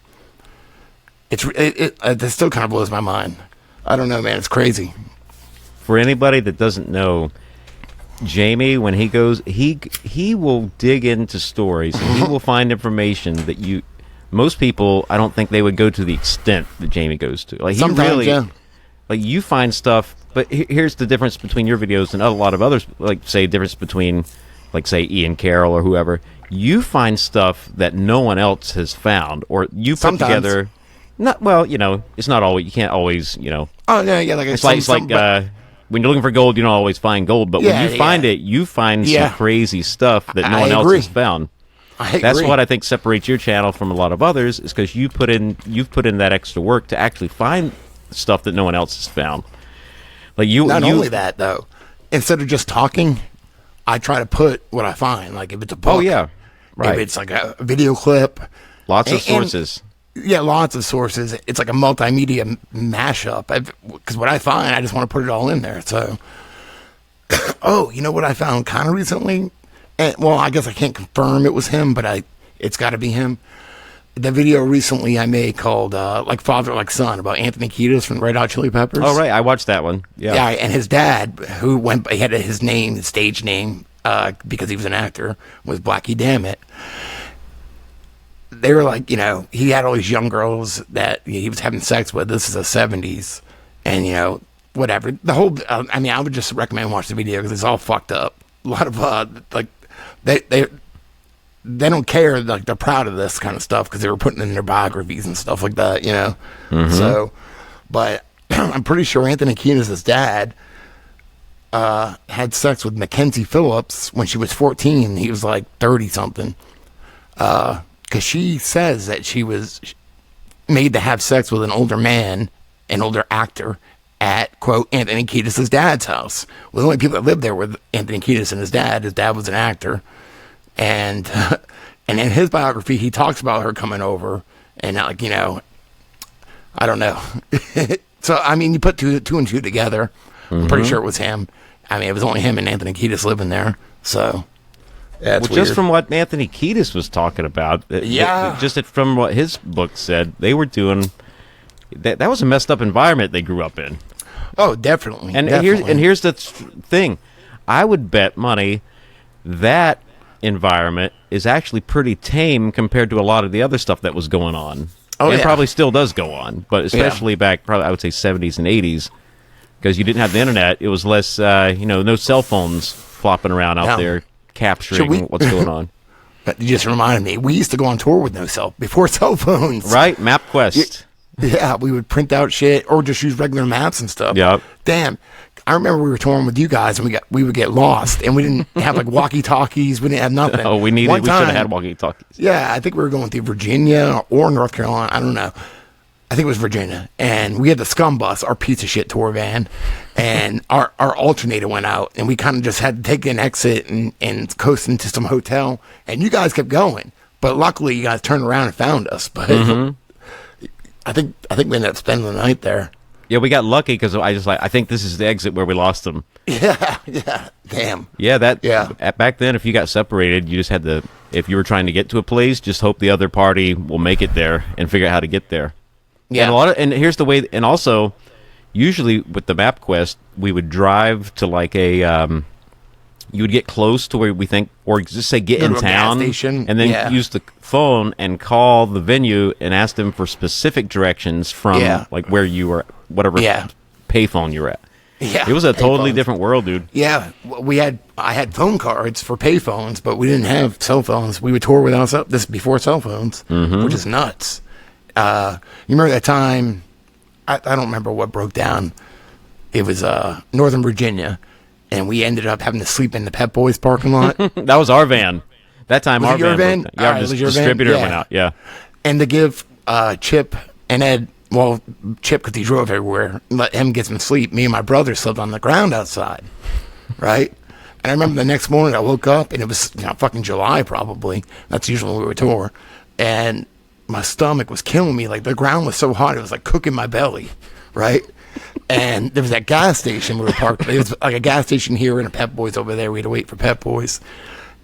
It still kind of blows my mind. I don't know, man. It's crazy. For anybody that doesn't know, Jamie, when he goes, he will dig into stories, and he will find information that most people, I don't think they would go to the extent that Jamie goes to. Like, sometimes, yeah. Like, you find stuff, but here's the difference between your videos and a lot of others, like, say, difference between, like, say, Ian Carroll or whoever. You find stuff that no one else has found, or you put together... it's not always. You can't always. Oh yeah. Like it's like when you're looking for gold, you don't always find gold. But when you find it, you find some crazy stuff that no one else has found. That's what I think separates your channel from a lot of others, is because you've put in that extra work to actually find stuff that no one else has found. Like Not only that though, instead of just talking, I try to put what I find. Like if it's a book, if it's like a video clip, lots of sources. Yeah, lots of sources. It's like a multimedia mashup. Because what I find, I just want to put it all in there. So, you know what I found kind of recently? Well, I guess I can't confirm it was him, but it's got to be him. The video recently I made called Like Father, Like Son, about Anthony Kiedis from Red Hot Chili Peppers. Oh, right. I watched that one. Yeah. Yeah, and his dad, he had his stage name, because he was an actor, was Blackie Dammit. They were like, he had all these young girls that he was having sex with. This is the 70s. And, whatever. The whole, I would just recommend watching the video because it's all fucked up. A lot of, they don't care. Like, they're proud of this kind of stuff because they were putting in their biographies and stuff like that, So, but I'm pretty sure Anthony Kiedis' dad had sex with Mackenzie Phillips when she was 14. He was like 30 something. Because she says that she was made to have sex with an older man, an older actor, at, quote, Anthony Kiedis' dad's house. Well, the only people that lived there were Anthony Kiedis and his dad. His dad was an actor. And and in his biography, he talks about her coming over. And, like, you know, I don't know. So, I mean, you put two and two together. I'm pretty sure it was him. I mean, it was only him and Anthony Kiedis living there. So, that's well, just from what Anthony Kiedis was talking about, just from what his book said, they were doing that was a messed up environment they grew up in. Oh, definitely. And here's the thing, I would bet money that environment is actually pretty tame compared to a lot of the other stuff that was going on. Oh, and probably still does go on, but especially back, probably I would say 70s and 80s, because you didn't have the internet. It was less, no cell phones flopping around out there capturing what's going on. You just reminded me, we used to go on tour with before cell phones. Right, MapQuest. Yeah, we would print out shit or just use regular maps and stuff. Yep. Damn. I remember we were touring with you guys and we would get lost and we didn't have like walkie-talkies. We didn't have nothing. Oh, we should have had walkie-talkies. Yeah, I think we were going through Virginia or North Carolina. I don't know. I think it was Virginia. And we had the Scum Bus, our piece of shit tour van, and our alternator went out and we kind of just had to take an exit and coast into some hotel. And you guys kept going. But luckily you guys turned around and found us. But I think we ended up spending the night there. Yeah, we got lucky because I think this is the exit where we lost them. Yeah, damn. Yeah, back then, if you got separated, you just had to, if you were trying to get to a place, just hope the other party will make it there and figure out how to get there. Yeah. And here's the way, and also, usually with the MapQuest, we would drive to like you would get close to where we think, or just say get in town, and then use the phone and call the venue and ask them for specific directions from like where you were, whatever payphone you were at. Yeah, it was a totally different world, dude. Yeah, I had phone cards for payphones, but we didn't have cell phones. We would tour without this before cell phones, which is nuts. You remember that time? I don't remember what broke down. It was Northern Virginia. And we ended up having to sleep in the Pep Boys parking lot. That was our van. That time was our van. Yeah, our distributor went out. Yeah. And to give Chip and Ed, Chip, because he drove everywhere, let him get some sleep. Me and my brother slept on the ground outside. Right? And I remember the next morning I woke up and it was fucking July probably. That's usually when we would tour. And my stomach was killing me. Like the ground was so hot, it was like cooking my belly. Right? And there was that gas station we were parked. It was like a gas station here and a Pep Boys over there. We had to wait for Pep Boys.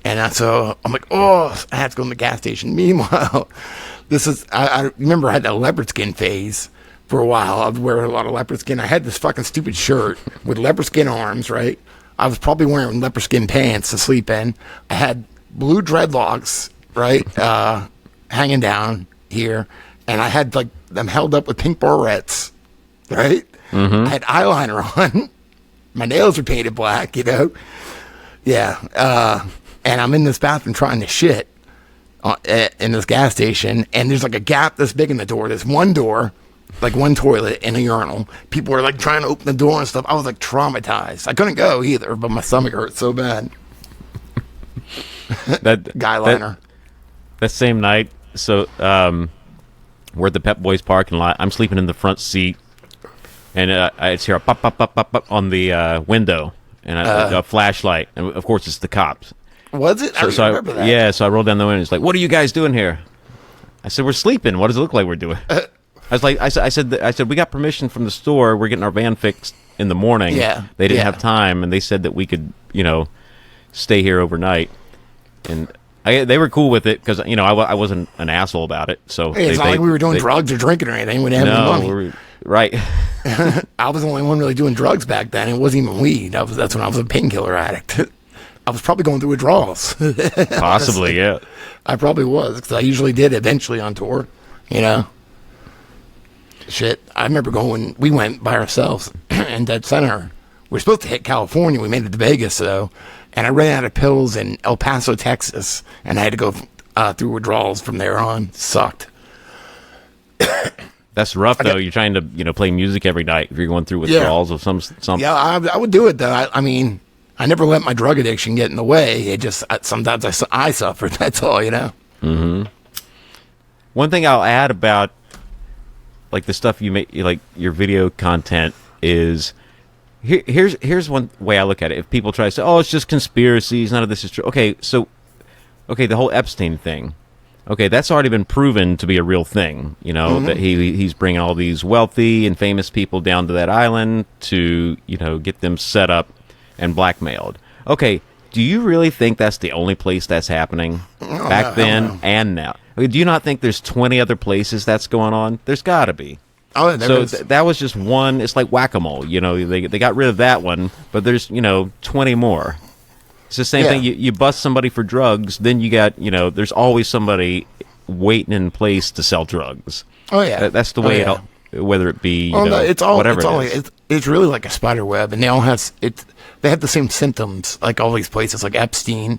And so I'm like, I had to go to the gas station. Meanwhile, I remember I had that leopard skin phase for a while. I was wearing a lot of leopard skin. I had this fucking stupid shirt with leopard skin arms, right? I was probably wearing leopard skin pants to sleep in. I had blue dreadlocks, right, hanging down here. And I had like them held up with pink barrettes, right? I had eyeliner on. My nails were painted black, Yeah. And I'm in this bathroom trying to shit in this gas station. And there's like a gap this big in the door. There's one door, like one toilet and a urinal. People were like trying to open the door and stuff. I was like traumatized. I couldn't go either, but my stomach hurt so bad. Guy liner. That same night, so we're at the Pep Boys parking lot. I'm sleeping in the front seat. And I hear a pop, pop, pop, pop, pop on the window, and a flashlight. And, of course, it's the cops. Was it? I remember that. Yeah, so I rolled down the window, and it's like, what are you guys doing here? I said, we're sleeping. What does it look like we're doing? I said, we got permission from the store. We're getting our van fixed in the morning. Yeah. They didn't have time, and they said that we could, stay here overnight. And they were cool with it, because, I wasn't an asshole about it. So it's not like we were doing drugs or drinking or anything. We didn't have any money. Right. I was the only one really doing drugs back then. It wasn't even weed. That's when I was a painkiller addict. I was probably going through withdrawals. Possibly, yeah. I probably was, because I usually did eventually on tour, Shit. I remember we went by ourselves in Dead Center. We were supposed to hit California. We made it to Vegas, though. And I ran out of pills in El Paso, Texas. And I had to go through withdrawals from there on. Sucked. That's rough, though. You're trying to, play music every night if you're going through withdrawals of some. Yeah, I would do it, though. I mean, I never let my drug addiction get in the way. It just, sometimes I suffer. That's all, Mm-hmm. One thing I'll add about, like, the stuff you make, like, your video content is, here's one way I look at it. If people try to say, oh, it's just conspiracies, none of this is true. Okay, the whole Epstein thing. Okay, that's already been proven to be a real thing, that he's bringing all these wealthy and famous people down to that island to, get them set up and blackmailed. Okay, do you really think that's the only place that's happening back then and now? I mean, do you not think there's 20 other places that's going on? There's got to be. Oh, that was just one. It's like whack-a-mole. They got rid of that one, but there's 20 more. It's the same thing. You bust somebody for drugs, then you got there's always somebody waiting in place to sell drugs. Oh yeah, that's the way whether it be it's really like a spider web, and they all have they have the same symptoms like all these places like Epstein.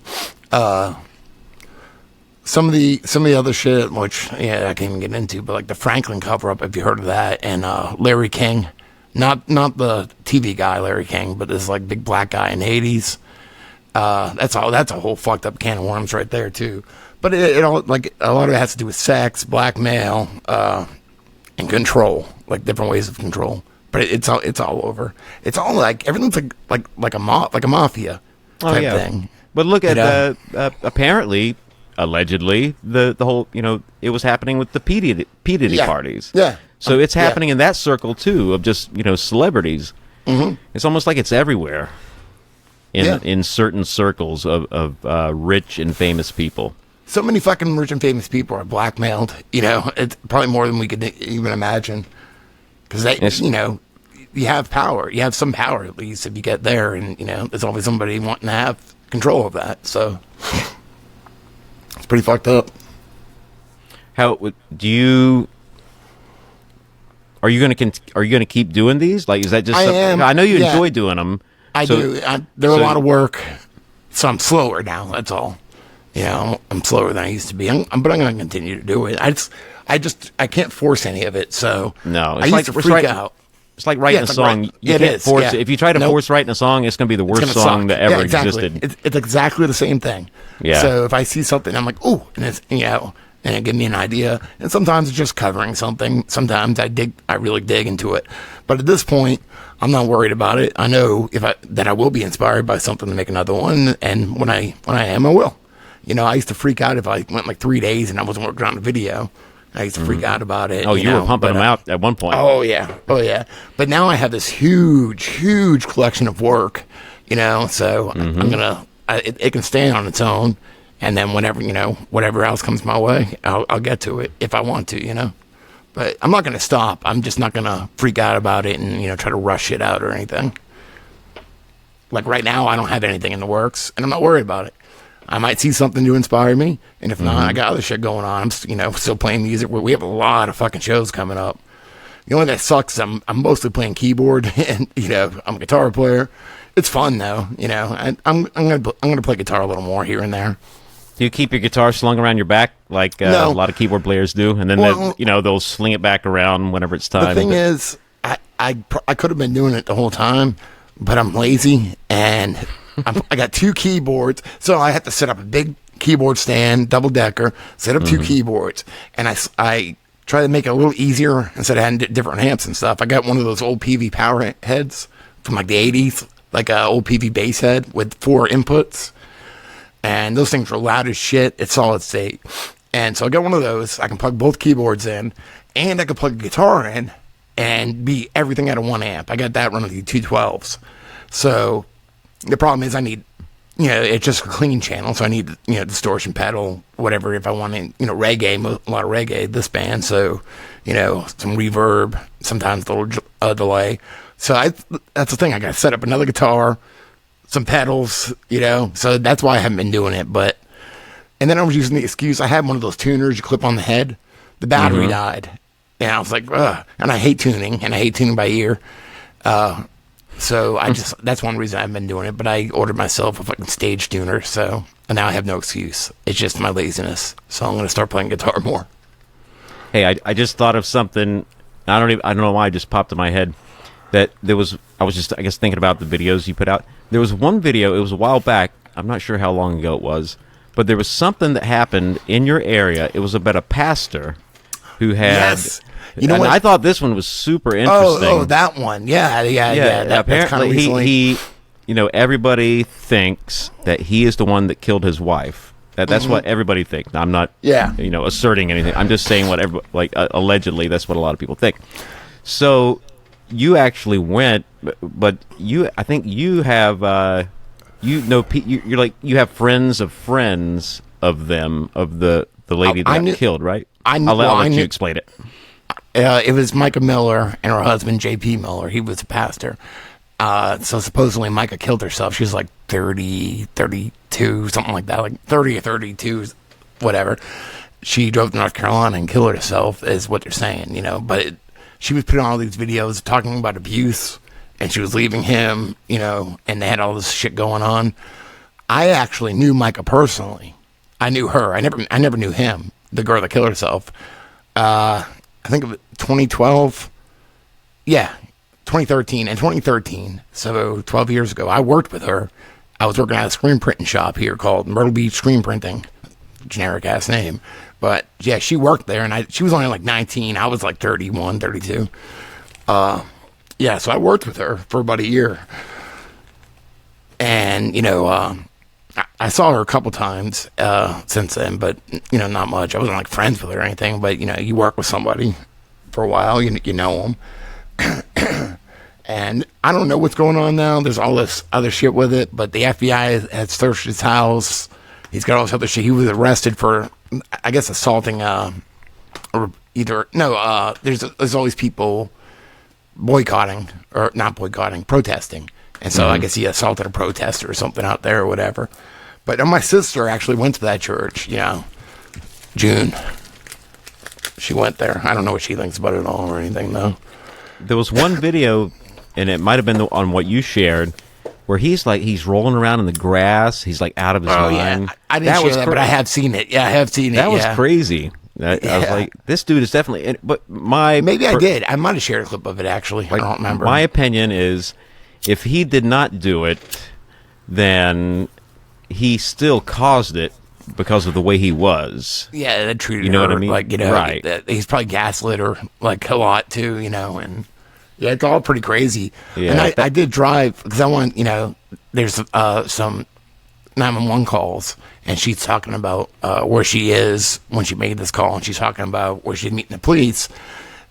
Some of the other shit, which I can't even get into, but like the Franklin cover up, if you heard of that, and Larry King, not the TV guy Larry King, but this like big black guy in the 80s. That's a whole fucked up can of worms right there too. But it all, like, a lot of it has to do with sex, blackmail, and control, like different ways of control. But it's all over. It's all like everything's like a mafia type thing. But look at apparently, allegedly, the whole it was happening with the P. Diddy parties. Yeah. So it's happening in that circle too of just celebrities. Mm-hmm. It's almost like it's everywhere. In certain circles of rich and famous people. So many fucking rich and famous people are blackmailed. It's probably more than we could even imagine. Because you have power. You have some power at least if you get there, and there's always somebody wanting to have control of that. So it's pretty fucked up. How do you? Are you gonna keep doing these? Like, is that just? I know you enjoy doing them. I do. They're a lot of work, so I'm slower now. That's all. I'm slower than I used to be. But I'm going to continue to do it. I can't force any of it. So no, I used to freak out. It's like writing a song. You can't force it. If you try to force writing a song, it's going to be the worst song that ever existed. It's exactly the same thing. Yeah. So if I see something, I'm like, ooh, and it's and it gives me an idea. And sometimes it's just covering something. Sometimes I really dig into it. But at this point, I'm not worried about it. I know that I will be inspired by something to make another one, and when I am, I will. I used to freak out if I went like 3 days and I wasn't working on a video. I used to freak out about it. Oh, you were pumping them out at one point. Oh yeah. But now I have this huge collection of work. So I'm gonna. It can stand on its own, and then whatever else comes my way, I'll get to it if I want to. But I'm not going to stop. I'm just not going to freak out about it and, try to rush it out or anything. Like right now, I don't have anything in the works, and I'm not worried about it. I might see something to inspire me, and if not, I got other shit going on. I'm, still playing music. We have a lot of fucking shows coming up. The only thing that sucks is I'm mostly playing keyboard, and, I'm a guitar player. It's fun, though. I'm gonna play guitar a little more here and there. Do you keep your guitar slung around your back like a lot of keyboard players do, and then they'll sling it back around whenever it's time? The thing is, I could have been doing it the whole time, but I'm lazy, and I got 2 keyboards, so I have to set up a big keyboard stand, double decker, set up 2 keyboards, and I try to make it a little easier instead of having different amps and stuff. I got one of those old PV power heads from like the 80s, like an old PV bass head with 4 inputs. And those things are loud as shit. It's solid state. And so I got one of those. I can plug both keyboards in, and I can plug a guitar in and be everything out of 1 amp. I got that running through 212s. So the problem is I need, it's just a clean channel. So I need, distortion pedal, whatever, if I want to, reggae, a lot of reggae, this band. So, some reverb, sometimes a little delay. So that's the thing. I got to set up another guitar, some pedals, so that's why I haven't been doing it. And then I was using the excuse, I had one of those tuners you clip on the head. The battery died. And I was like, ugh. And I hate tuning, by ear. So that's one reason I haven't been doing it. But I ordered myself a fucking stage tuner, so and now I have no excuse. It's just my laziness. So I'm going to start playing guitar more. Hey, I just thought of something I don't know why it just popped in my head that I was just, I guess, thinking about the videos you put out. There was one video, it was a while back, I'm not sure how long ago it was, but there was something that happened in your area. It was about a pastor who had... Yes. You know and what? I thought this one was super interesting. Oh, that one. Yeah. Apparently, he everybody thinks that he is the one that killed his wife. That's what everybody thinks. I'm not, asserting anything. I'm just saying what allegedly, that's what a lot of people think. So you actually went, but I think you have, you're like, you have friends of them, of the lady that got killed, right? I'll let you explain it. It was Micah Miller and her husband, J.P. Miller. He was a pastor. So supposedly Micah killed herself. She was like 30, 32, something like that, like 30 or 32, whatever. She drove to North Carolina and killed herself, is what they're saying, But she was putting all these videos talking about abuse, and she was leaving him, and they had all this shit going on. I actually knew Micah personally. I knew her. I never knew him, the girl that killed herself. I think of 2012. Yeah. 2013 and 2013, so 12 years ago, I worked with her. I was working at a screen printing shop here called Myrtle Beach Screen Printing, generic ass name, but yeah, she worked there, and she was only like 19. I was like 31, 32. Yeah, so I worked with her for about a year, and I saw her a couple times since then, but not much. I wasn't like friends with her or anything, but you work with somebody for a while, you know them. And I don't know what's going on now. There's all this other shit with it, but the FBI has searched his house. He's got all this other shit. He was arrested for, I guess, assaulting, there's always people boycotting, or not boycotting, protesting. And so I guess he assaulted a protester or something out there or whatever. But my sister actually went to that church, June. She went there. I don't know what she thinks about it all or anything, though. There was one video, and it might have been on what you shared, where he's rolling around in the grass. He's like out of his mind. Yeah. I didn't share that, but I have seen it. Yeah, I have seen it. That was crazy. I was like, this dude is definitely... But maybe I did. I might have shared a clip of it, actually. I don't remember. My opinion is, if he did not do it, then he still caused it because of the way he was. Yeah, that treated you know her, what I mean? Like, right. He's probably gaslit her, like, a lot, too, and... Yeah, it's all pretty crazy. Yeah, and I did drive, because I want, there's some 911 calls, and she's talking about where she is when she made this call, and she's talking about where she's meeting the police.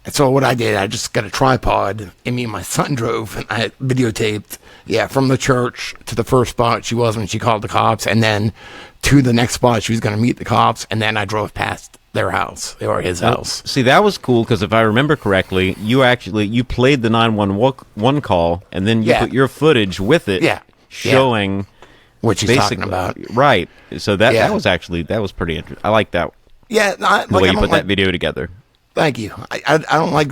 And so what I did, I just got a tripod, and me and my son drove, and I videotaped, from the church to the first spot she was when she called the cops, and then to the next spot she was going to meet the cops, and then I drove past their house, or his house. See, that was cool, because if I remember correctly, you played the 911 call, and then you put your footage with it, showing what she's talking about. Right. So that was pretty interesting. I like that. Yeah, the way you put that video together. Thank you. I don't like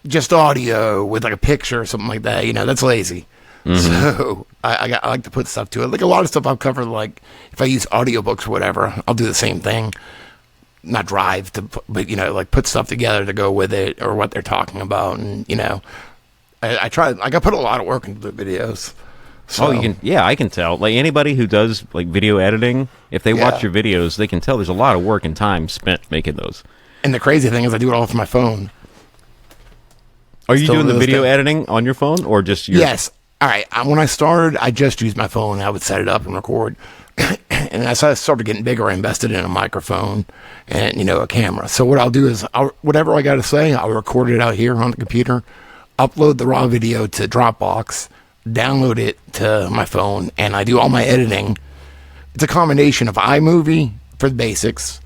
just audio with like a picture or something like that. That's lazy. Mm-hmm. So I like to put stuff to it. Like a lot of stuff I've covered, like if I use audiobooks or whatever, I'll do the same thing. Not drive to, but like put stuff together to go with it or what they're talking about, and I try. Like I put a lot of work into the videos. So. Oh, you can. Yeah, I can tell. Like anybody who does like video editing, if they watch your videos, they can tell there's a lot of work and time spent making those. And the crazy thing is, I do it all from my phone. Are you doing the video editing on your phone or just your? Yes. All right. When I started, I just used my phone. I would set it up and record. And as I started getting bigger, I invested in a microphone and, a camera. So what I'll do is, whatever I got to say, I'll record it out here on the computer, upload the raw video to Dropbox, download it to my phone, and I do all my editing. It's a combination of iMovie for the basics,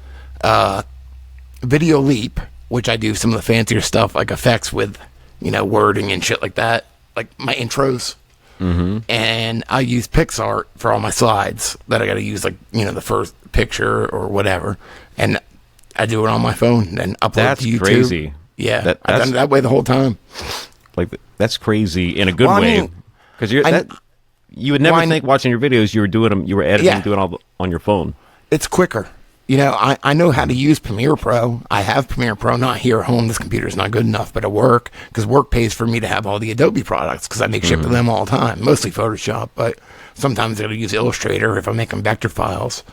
Video Leap, which I do some of the fancier stuff like effects with, wording and shit like that, like my intros. Mm-hmm. And I use PixArt for all my slides that I got to use, like, the first picture or whatever. And I do it on my phone and upload to YouTube. That's crazy. Yeah, I've done it that way the whole time. Like, that's crazy in a good way. Because you would never think watching your videos you were doing them, you were editing, doing all on your phone. It's quicker. You know, I know how to use Premiere Pro. I have Premiere Pro, not here at home. This computer's not good enough, but at work, because work pays for me to have all the Adobe products, because I make shit for them all the time, mostly Photoshop, but sometimes I'll use Illustrator if I'm making vector files.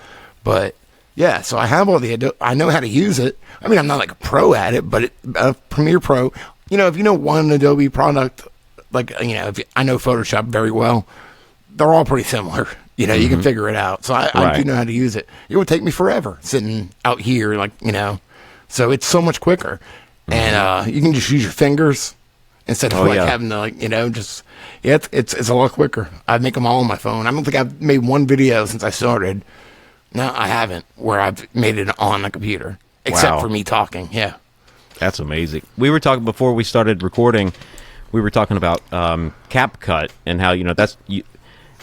But yeah, so I have all the Adobe. I know how to use it. I mean, I'm not like a pro at it, but Premiere Pro, you know, if you know one Adobe product, like, you know, I know Photoshop very well, they're all pretty similar. You know, you can figure it out. So I do know how to use it. It would take me forever sitting out here, like, you know. So it's so much quicker. And you can just use your fingers instead of having to, like, you know, just, yeah, it's a lot quicker. I make them all on my phone. I don't think I've made one video since I started. No, I haven't, where I've made it on a computer, except for me talking. Yeah. That's amazing. We were talking before we started recording, we were talking about CapCut and how, you know,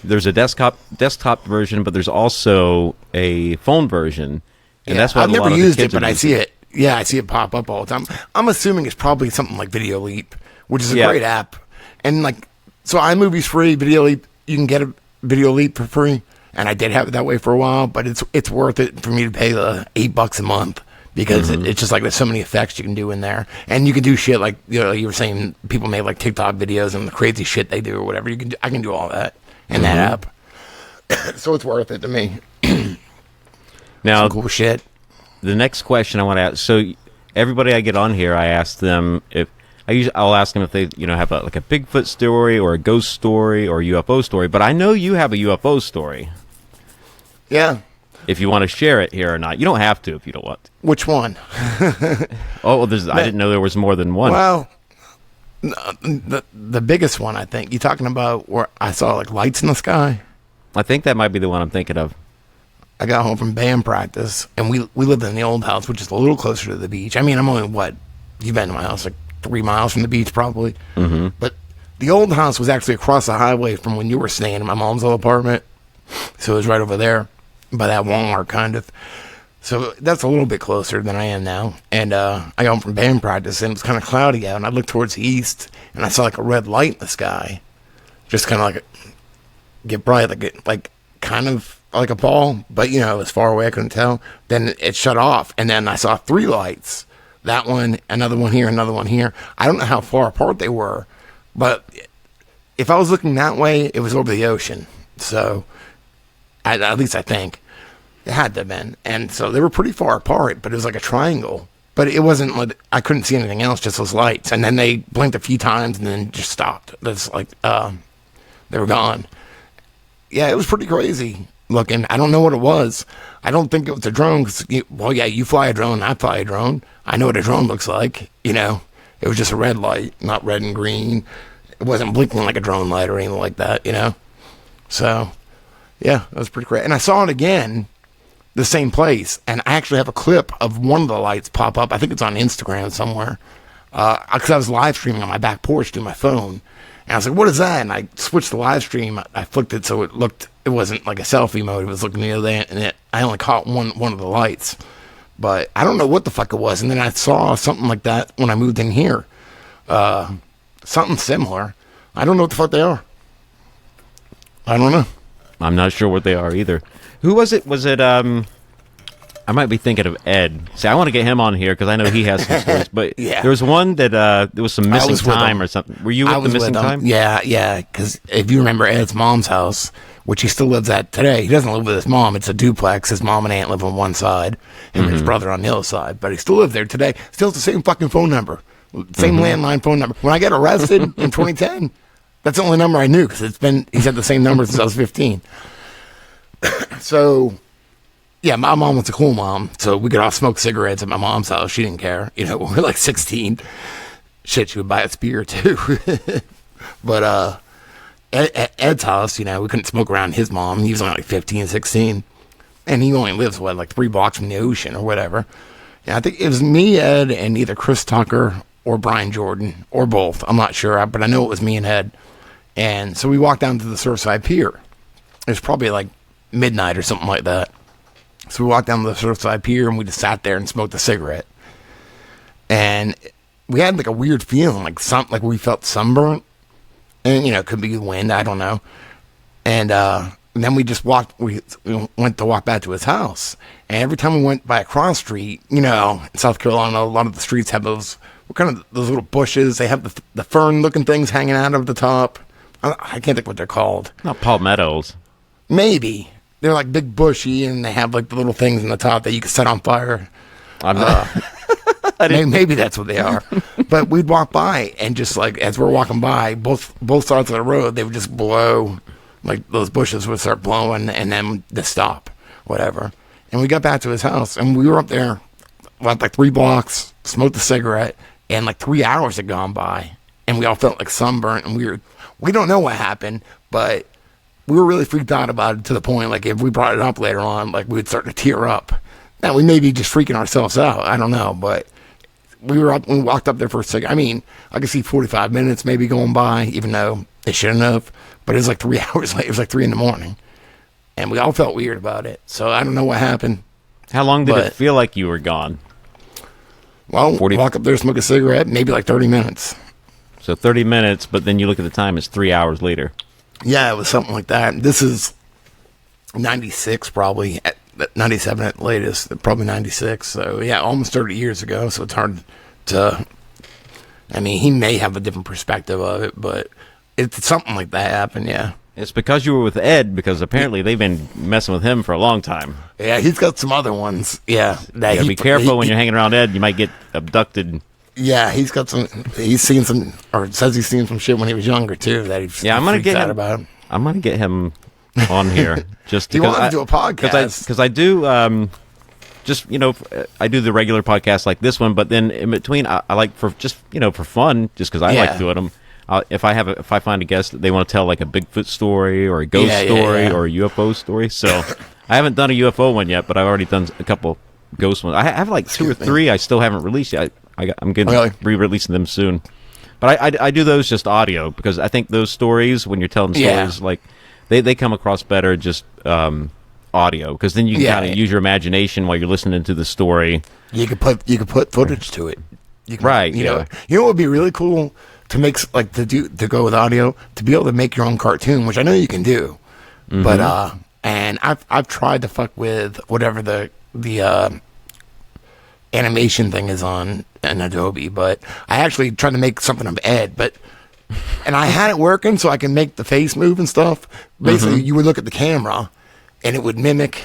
there's a desktop version, but there's also a phone version, and that's what I've never used it, but I see it. Yeah, I see it pop up all the time. I'm assuming it's probably something like Video Leap, which is a great app. And like, so iMovie's free. Video Leap, you can get a Video Leap for free, and I did have it that way for a while. But it's worth it for me to pay the $8 a month, because it's just like there's so many effects you can do in there, and you can do shit like, you know, you were saying people make like TikTok videos and the crazy shit they do or whatever. I can do all that in that app. So it's worth it to me. Now, some cool shit. The next question I want to ask, so everybody I get on here, I ask them if I'll ask them if they, you know, have like a Bigfoot story or a ghost story or a UFO story, but I know you have a UFO story. Yeah. If you want to share it here or not. You don't have to if you don't want to. Which one? I didn't know there was more than one. Well, the biggest one, I think. You talking about where I saw like lights in the sky? I think that might be the one I'm thinking of. I got home from band practice, and we lived in the old house, which is a little closer to the beach. I mean, I'm only, you've been to my house, like 3 miles from the beach probably. But the old house was actually across the highway from when you were staying in my mom's old apartment. So it was right over there by that Walmart, kind of. So that's a little bit closer than I am now. And I got home from band practice, and it was kind of cloudy out, and I looked towards the east, and I saw like a red light in the sky. Just kind of like get bright, like kind of like a ball, but, you know, it was far away, I couldn't tell. Then it shut off, and then I saw 3 lights. That one, another one here, another one here. I don't know how far apart they were, but if I was looking that way, it was over the ocean. So, at least I think. It had to have been. And so they were pretty far apart, but it was like a triangle. But it wasn't like, I couldn't see anything else, just those lights. And then they blinked a few times and then just stopped. That's like, they were gone. Yeah, it was pretty crazy looking. I don't know what it was. I don't think it was a drone. You fly a drone, I fly a drone. I know what a drone looks like, you know. It was just a red light, not red and green. It wasn't blinking like a drone light or anything like that, you know. So, yeah, that was pretty crazy. And I saw it again, the same place. And I actually have a clip of one of the lights pop up. I think it's on Instagram somewhere. Because I was live streaming on my back porch through my phone. And I was like, what is that? And I switched the live stream. I flicked it so it wasn't like a selfie mode. It was looking the other way, and I only caught one of the lights. But I don't know what the fuck it was. And then I saw something like that when I moved in here. Something similar. I don't know what the fuck they are. I don't know. I'm not sure what they are either. Who was it? Was it, I might be thinking of Ed. See, I want to get him on here because I know he has some stories. But there was one that there was some missing time or something. Were you with the missing time? Yeah. Because if you remember Ed's mom's house, which he still lives at today, he doesn't live with his mom. It's a duplex. His mom and aunt live on one side, and his brother on the other side. But he still lives there today. Still has the same fucking phone number, same landline phone number. When I got arrested in 2010, that's the only number I knew because he's had the same number since I was 15. So. Yeah, my mom was a cool mom, so we could all smoke cigarettes at my mom's house. She didn't care. You know, we were like 16. Shit, she would buy us beer, too. But at Ed's house, you know, we couldn't smoke around his mom. He was only like 15, 16. And he only lives, like 3 blocks from the ocean or whatever. Yeah, I think it was me, Ed, and either Chris Tucker or Brian Jordan, or both. I'm not sure, but I know it was me and Ed. And so we walked down to the Surfside Pier. It was probably like midnight or something like that. So we walked down to the Surfside Pier, and we just sat there and smoked a cigarette. And we had like a weird feeling, like we felt sunburnt. And, you know, it could be the wind, I don't know. And And then we just walked. We went to walk back to his house, and every time we went by a cross street, you know, in South Carolina, a lot of the streets have those those little bushes. They have the fern-looking things hanging out of the top. I can't think what they're called. Not palmettos. Maybe they're like big bushy, and they have like the little things in the top that you can set on fire. I'm not. Maybe that's what they are. But we'd walk by, and just like as we're walking by, both sides of the road, they would just blow. Like those bushes would start blowing, and then the stop, whatever. And we got back to his house, and we were up there, went like 3 blocks, smoked a cigarette, and like 3 hours had gone by, and we all felt like sunburnt, and we don't know what happened, but we were really freaked out about it to the point, like if we brought it up later on, like we would start to tear up. Now we may be just freaking ourselves out, I don't know, but we walked up there for a second. I mean, I could see 45 minutes maybe going by, even though they shouldn't have. But it was like 3 hours late. It was like 3 a.m. And we all felt weird about it. So I don't know what happened. How long did it feel like you were gone? Well, walk up there, smoke a cigarette, maybe like 30 minutes. So 30 minutes, but then you look at the time, it's 3 hours later. Yeah, it was something like that. This is 96 probably, 97 at the latest, probably 96. So yeah, almost 30 years ago. So it's hard to, I mean, he may have a different perspective of it, but it's something like that happened, yeah. It's because you were with Ed, because apparently they've been messing with him for a long time. Yeah, he's got some other ones, yeah. Be careful when you're hanging around Ed. You might get abducted. Yeah, he's seen some, or says he's seen some shit when he was younger, too, that he's I'm going to get him about. I'm going to get him on here. Just do you want to do a podcast? Because I do, just, you know, I do the regular podcast like this one, but then in between, I like for just, you know, for fun, just because I like doing them. If I find a guest that they want to tell like a Bigfoot story or a ghost story or a UFO story, so I haven't done a UFO one yet, but I've already done a couple ghost ones. I have like 2 or 3 I still haven't released yet. I'm going to re-releasing them soon, but I do those just audio because I think those stories, when you're telling stories, like they come across better just audio, because then you can kind of use your imagination while you're listening to the story. You could put footage to it. You can, you know what would be really cool to make, like, to go with audio, to be able to make your own cartoon, which I know you can do. Mm-hmm. But and I've tried to fuck with whatever the animation thing is on an Adobe, but I actually tried to make something of Ed, and I had it working so I can make the face move and stuff. Basically, you would look at the camera and it would mimic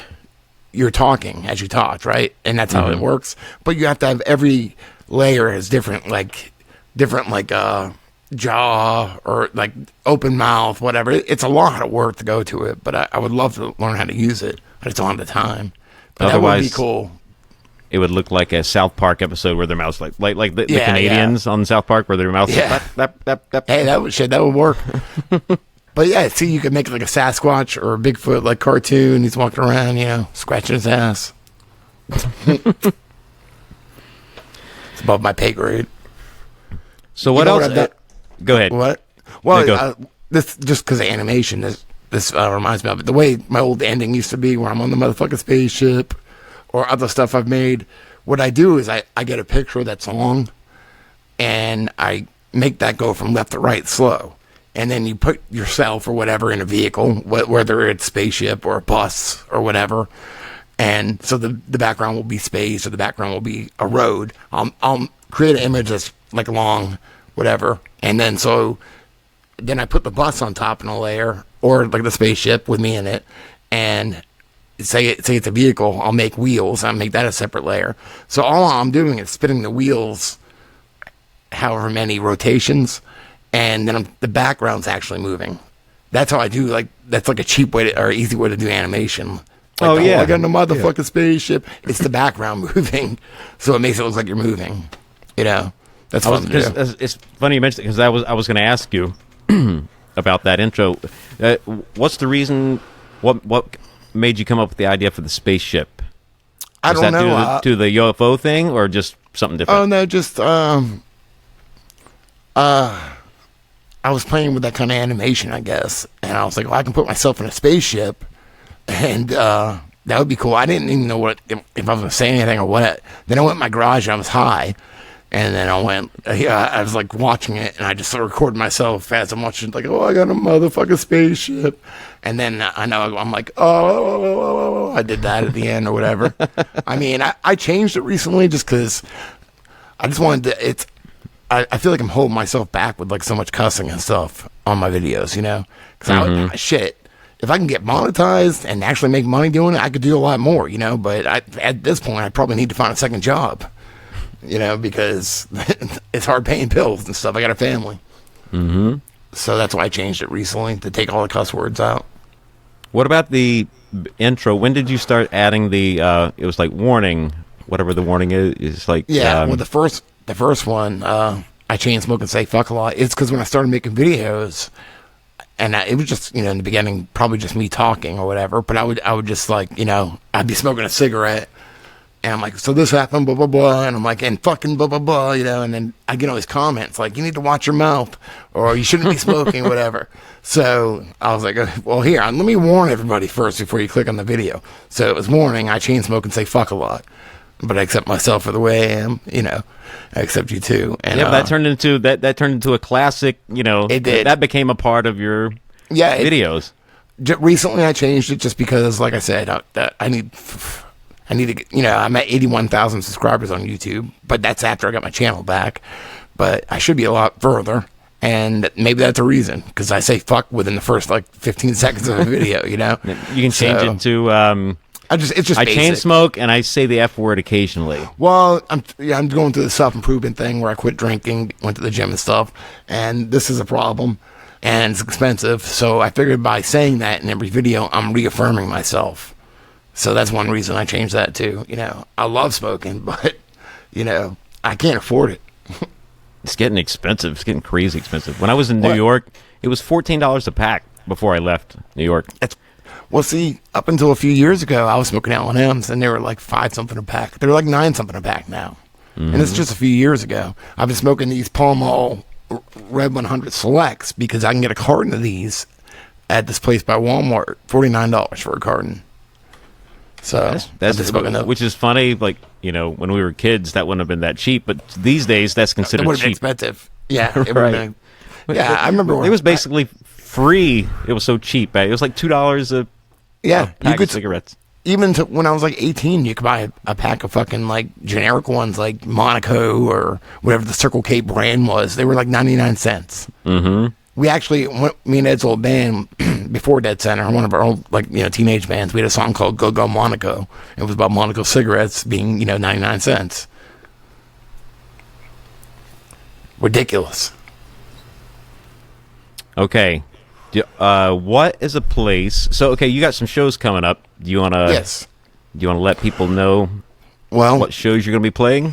your talking as you talked, right? And that's how it works. But you have to have every layer has different jaw or like open mouth, whatever. It's a lot of work to go to it, but I would love to learn how to use it. I just don't have the time. But otherwise, that would be cool. It would look like a South Park episode where their mouths like the Canadians on South Park where their mouths Hey, that would work. But yeah, see, you could make like a Sasquatch or a Bigfoot like cartoon. He's walking around, you know, scratching his ass. It's above my pay grade. So what else? Go ahead. What? Well, this just because of animation. This reminds me of it. The way my old ending used to be, where I'm on the motherfucking spaceship, or other stuff I've made. What I do is I get a picture of that song, and I make that go from left to right slow. And then you put yourself or whatever in a vehicle, whether it's spaceship or a bus or whatever. And so the background will be space, or the background will be a road. I'll create an image that's like long, whatever. And then then I put the bus on top in a layer, or like the spaceship with me in it. And say it's a vehicle, I'll make wheels. I'll make that a separate layer. So all I'm doing is spinning the wheels however many rotations, and then the background's actually moving. That's how I do, like, that's like a cheap way or easy way to do animation. Like, I got no motherfucking spaceship. It's the background moving, so it makes it look like you're moving. You know, that's fun to do. It's funny you mentioned it, because I was going to ask you about that intro. What's the reason? What made you come up with the idea for the spaceship? I don't know. Due to the UFO thing, or just something different? Oh no, just I was playing with that kind of animation, I guess, and I was like, well, I can put myself in a spaceship, and that would be cool. I didn't even know if I was going to say anything or what. Then I went in my garage and I was high, And then I went, I was like watching it, and I just sort of recorded myself as I'm watching, like, oh, I got a motherfucking spaceship. And then I know I'm like, oh, I did that at the end or whatever. I mean, I changed it recently just because I just wanted to, I feel like I'm holding myself back with like so much cussing and stuff on my videos, you know? Because shit, if I can get monetized and actually make money doing it, I could do a lot more, you know? But at this point, I probably need to find a second job. You know, because it's hard paying bills and stuff. I got a family. Mm-hmm. So that's why I changed it recently, to take all the cuss words out. What about the intro? When did you start adding the, it was like warning, whatever the warning is? It's like... Yeah, well, the first one, I chain smoke and say fuck a lot. It's because when I started making videos, and it was just, you know, in the beginning, probably just me talking or whatever, but I would just like, you know, I'd be smoking a cigarette, and I'm like, so this happened, blah, blah, blah. And I'm like, and fucking blah, blah, blah, you know. And then I get all these comments like, you need to watch your mouth, or you shouldn't be smoking, whatever. So I was like, well, here, let me warn everybody first before you click on the video. So it was warning, I chain smoke and say fuck a lot. But I accept myself for the way I am, you know. I accept you too. And, yeah, that turned into a classic, you know. It did. That became a part of your videos. Recently I changed it just because, like I said, I need to get, you know, I'm at 81,000 subscribers on YouTube, but that's after I got my channel back. But I should be a lot further, and maybe that's a reason, because I say fuck within the first, like, 15 seconds of a video, you know? You can change it to, it's just I basic. chain smoke, and I say the F word occasionally. Well, I'm going through the self-improvement thing where I quit drinking, went to the gym and stuff, and this is a problem, and it's expensive, so I figured by saying that in every video, I'm reaffirming myself. So that's one reason I changed that too. You know, I love smoking, but, you know, I can't afford it. It's getting expensive. It's getting crazy expensive. When I was in New York, it was $14 a pack before I left New York. Well, see, up until a few years ago, I was smoking L&Ms, and they were like 5 something a pack. They're like 9 something a pack now. Mm-hmm. And it's just a few years ago. I've been smoking these Pall Mall Red 100 Selects because I can get a carton of these at this place by Walmart, $49 for a carton. So that's which is funny. Like, you know, when we were kids, that wouldn't have been that cheap, but these days that's considered cheap. It would have been expensive. Yeah, it would have been. Yeah, I remember it was basically free. It was so cheap. It was like $2 a pack of cigarettes. Even when I was like 18, you could buy a pack of fucking like generic ones like Monaco or whatever the Circle K brand was. They were like 99 cents. Mm-hmm. We actually, me and Ed's old band, before Dead Center, one of our old, like, you know, teenage bands, we had a song called Go Go Monaco. It was about Monaco cigarettes being, you know, 99 cents. Ridiculous. Okay. What is a place? So, okay, you got some shows coming up. Do you want to? Yes. Do you want to let people know? Well, what shows you're going to be playing?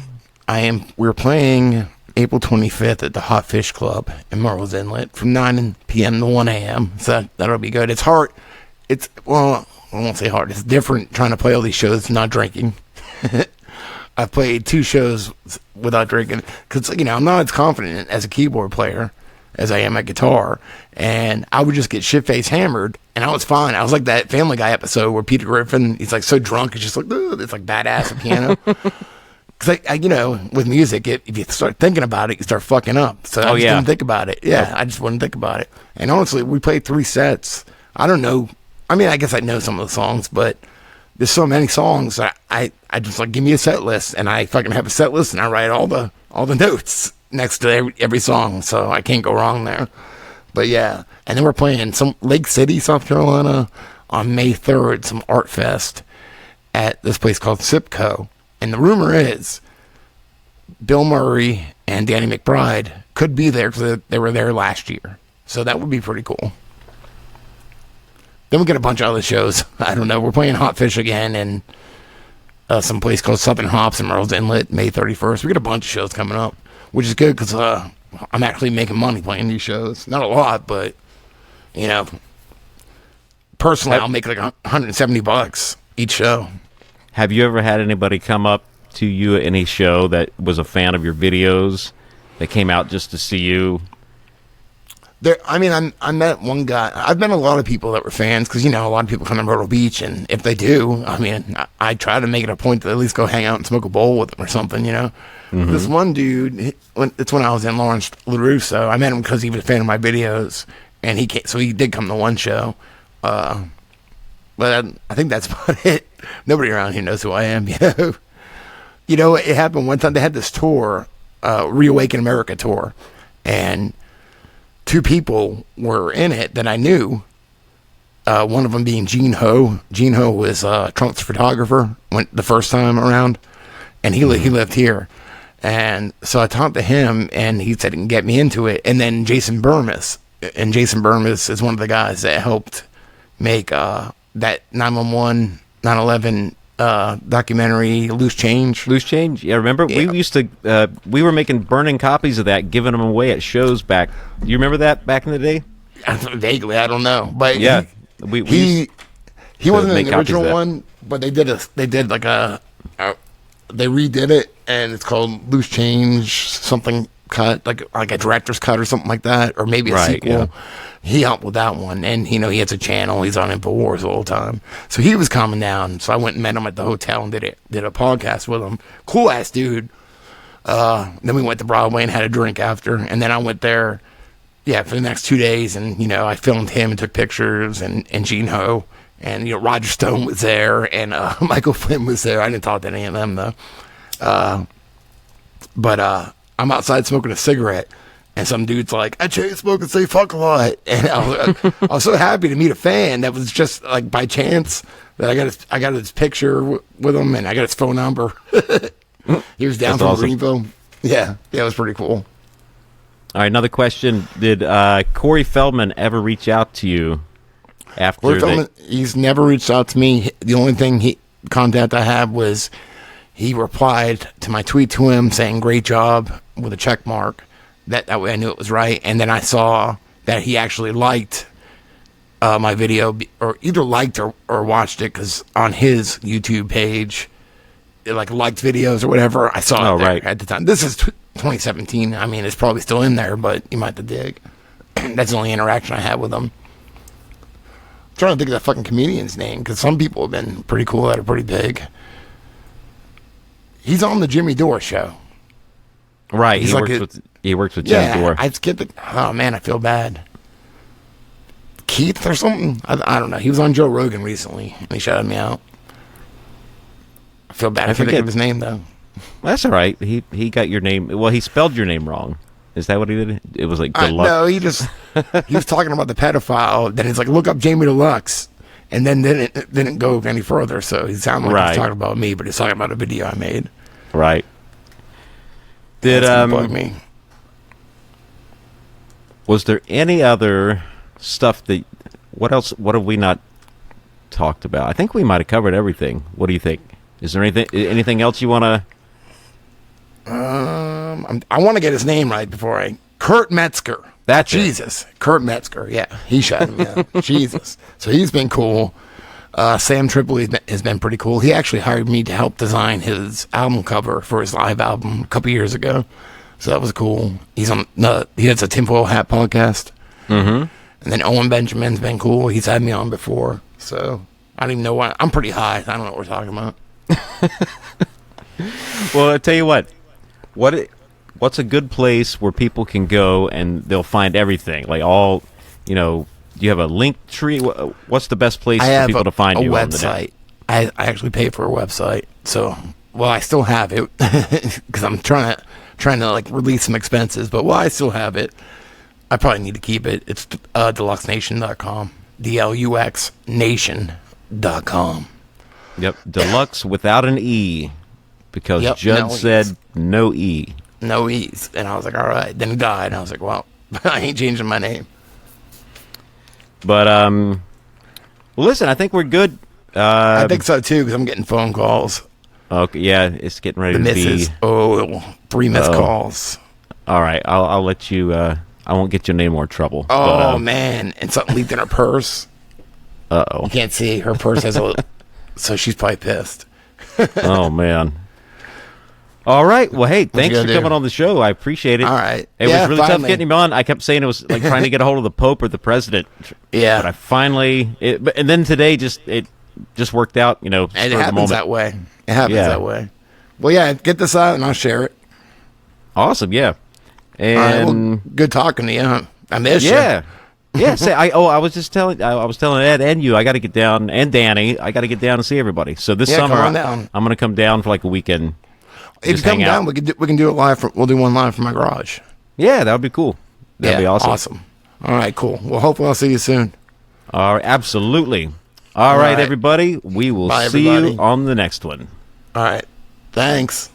We're playing April 25th at the Hot Fish Club in Murrells Inlet from 9 p.m. to 1 a.m. So that'll be good. It's hard. Well, I won't say hard. It's different trying to play all these shows not drinking. I've played 2 shows without drinking because, you know, I'm not as confident as a keyboard player as I am at guitar, and I would just get shit-faced hammered, and I was fine. I was like that Family Guy episode where Peter Griffin, he's like so drunk, it's just like, it's like badass at piano. Because, you know, with music, if you start thinking about it, you start fucking up. So I just didn't think about it. Yeah, I just wouldn't think about it. And honestly, we played 3 sets. I don't know. I mean, I guess I know some of the songs, but there's so many songs. I just like, give me a set list, and I fucking have a set list, and I write all the notes next to every song, so I can't go wrong there. But yeah, and then we're playing some Lake City, South Carolina on May 3rd, some art fest at this place called Sipco. And the rumor is Bill Murray and Danny McBride could be there because they were there last year. So that would be pretty cool. Then we get a bunch of other shows. I don't know. We're playing Hot Fish again and some place called Southern Hops in Murrells Inlet, May 31st. We got a bunch of shows coming up, which is good because I'm actually making money playing these shows. Not a lot, but, you know, personally, I'll make like $170 each show. Have you ever had anybody come up to you at any show that was a fan of your videos that came out just to see you? I met one guy. I've met a lot of people that were fans because, a lot of people come to Myrtle Beach, and if they do, I try to make it a point to at least go hang out and smoke a bowl with them or something, Mm-hmm. This one dude, it's when I was in Lawrence LaRusso. I met him because he was a fan of my videos, and he did come to one show. But I think that's about it. Nobody around here knows who I am, It happened one time. They had this tour, Reawaken America tour, and 2 people were in it that I knew. One of them being Gene Ho. Gene Ho was Trunk's photographer the first time around, and he lived here. And so I talked to him, and he said he can get me into it. And then Jason Burmis, and Jason Burmis is one of the guys that helped make that 911, 9/11 documentary, Loose Change. Loose Change, yeah. Remember, yeah. We used to we were making burning copies of that, giving them away at shows back. Do you remember that back in the day? Vaguely, I don't know, but yeah, he wasn't in the original one, but they redid it, and it's called Loose Change, something cut, like a director's cut or something like that, or maybe a sequel. Yeah. He helped with that one, and he has a channel. He's on InfoWars all the time, so he was coming down. So I went and met him at the hotel and did a podcast with him. Cool ass dude. Then we went to Broadway and had a drink after, and then I went there, for the next 2 days, and I filmed him and took pictures, and Gene Ho, and Roger Stone was there, and Michael Flynn was there. I didn't talk to any of them though. But I'm outside smoking a cigarette. And some dude's like, I chain smoke and say fuck a lot. And I was so happy to meet a fan that was just like by chance that I got his picture with him, and I got his phone number. He was down from Greenville. Yeah, it was pretty cool. All right, another question. Did Corey Feldman ever reach out to you after Corey Feldman, he's never reached out to me. The only contact I had was he replied to my tweet to him saying, great job, with a check mark. That way I knew it was right. And then I saw that he actually liked my video, or either liked or watched it, because on his YouTube page, it liked videos or whatever. I saw it there at the time. This is 2017. It's probably still in there, but you might have to dig. That's the only interaction I had with him. I'm trying to think of that fucking comedian's name, because some people have been pretty cool that are pretty big. He's on the Jimmy Dore show. Right, he works with Jimmy Dore. I skipped it. Oh man, I feel bad. Keith or something? I don't know. He was on Joe Rogan recently, and he shouted me out. I feel bad. I forget his name though. Well, that's all right. He got your name. Well, he spelled your name wrong. Is that what he did? It was like Dlux. No, he was talking about the pedophile. Then he's like, look up Jamie Dlux, and then didn't go any further. So he sounded like he's talking about me, but he's talking about a video I made. Right. Did bug me. Was there any other stuff what else? What have we not talked about? I think we might have covered everything. What do you think? Is there anything else you want to? I want to get his name right before Kurt Metzger. That's Jesus. Kurt Metzger. Yeah, he shot me out. Jesus. So he's been cool. Sam Tripoli has been pretty cool. He actually hired me to help design his album cover for his live album a couple years ago. So that was cool. He has a Tinfoil Hat podcast. Mm-hmm. And then Owen Benjamin's been cool. He's had me on before. So I don't even know why. I'm pretty high. I don't know what we're talking about. Well, I'll tell you what. What's a good place where people can go and they'll find everything? Like all, do you have a link tree? What's the best place for people to find you? I have a website. I actually pay for a website. So, I still have it because I'm trying to like release some expenses. But I still have it. I probably need to keep it. It's deluxnation.com. DLUXnation.com. Yep, Dlux without an E, because Judd said no E. No E's. And I was like, all right. Then he died. And I was like, well, I ain't changing my name. But, listen, I think we're good. I think so, too, because I'm getting phone calls. Okay, yeah, it's getting ready to be. 3 missed calls. All right, I'll let you, I won't get you in any more trouble. Oh, man. And something leaked in her purse. Uh-oh. You can't see. Her purse has so she's probably pissed. Oh, man. All right. Well, hey, thanks you for gonna do? coming on the show. I appreciate it. All right. It Yeah, was really tough finally. getting him on. I kept saying it was like trying to get a hold of the Pope or the president. Yeah. But I finally, and then today it just worked out, And spur it of the happens moment. that way. It happens Yeah. that way. Well, yeah, get this out and I'll share it. Awesome. Yeah. All right. And Well, good talking to you. Huh? I miss yeah. you. Yeah, I was telling Ed and you, I got to get down, and Danny, I got to get down and see everybody. So this Yeah, summer, come on down. I'm going to come down for like a weekend. If you Just come hang down, out. we can do it live. We'll do one live from my garage. Yeah, that would be cool. That'd be awesome. All right, cool. Well, hopefully I'll see you soon. All right, absolutely. All right, right. everybody. We will Bye, see you everybody. on the next one. All right. Thanks.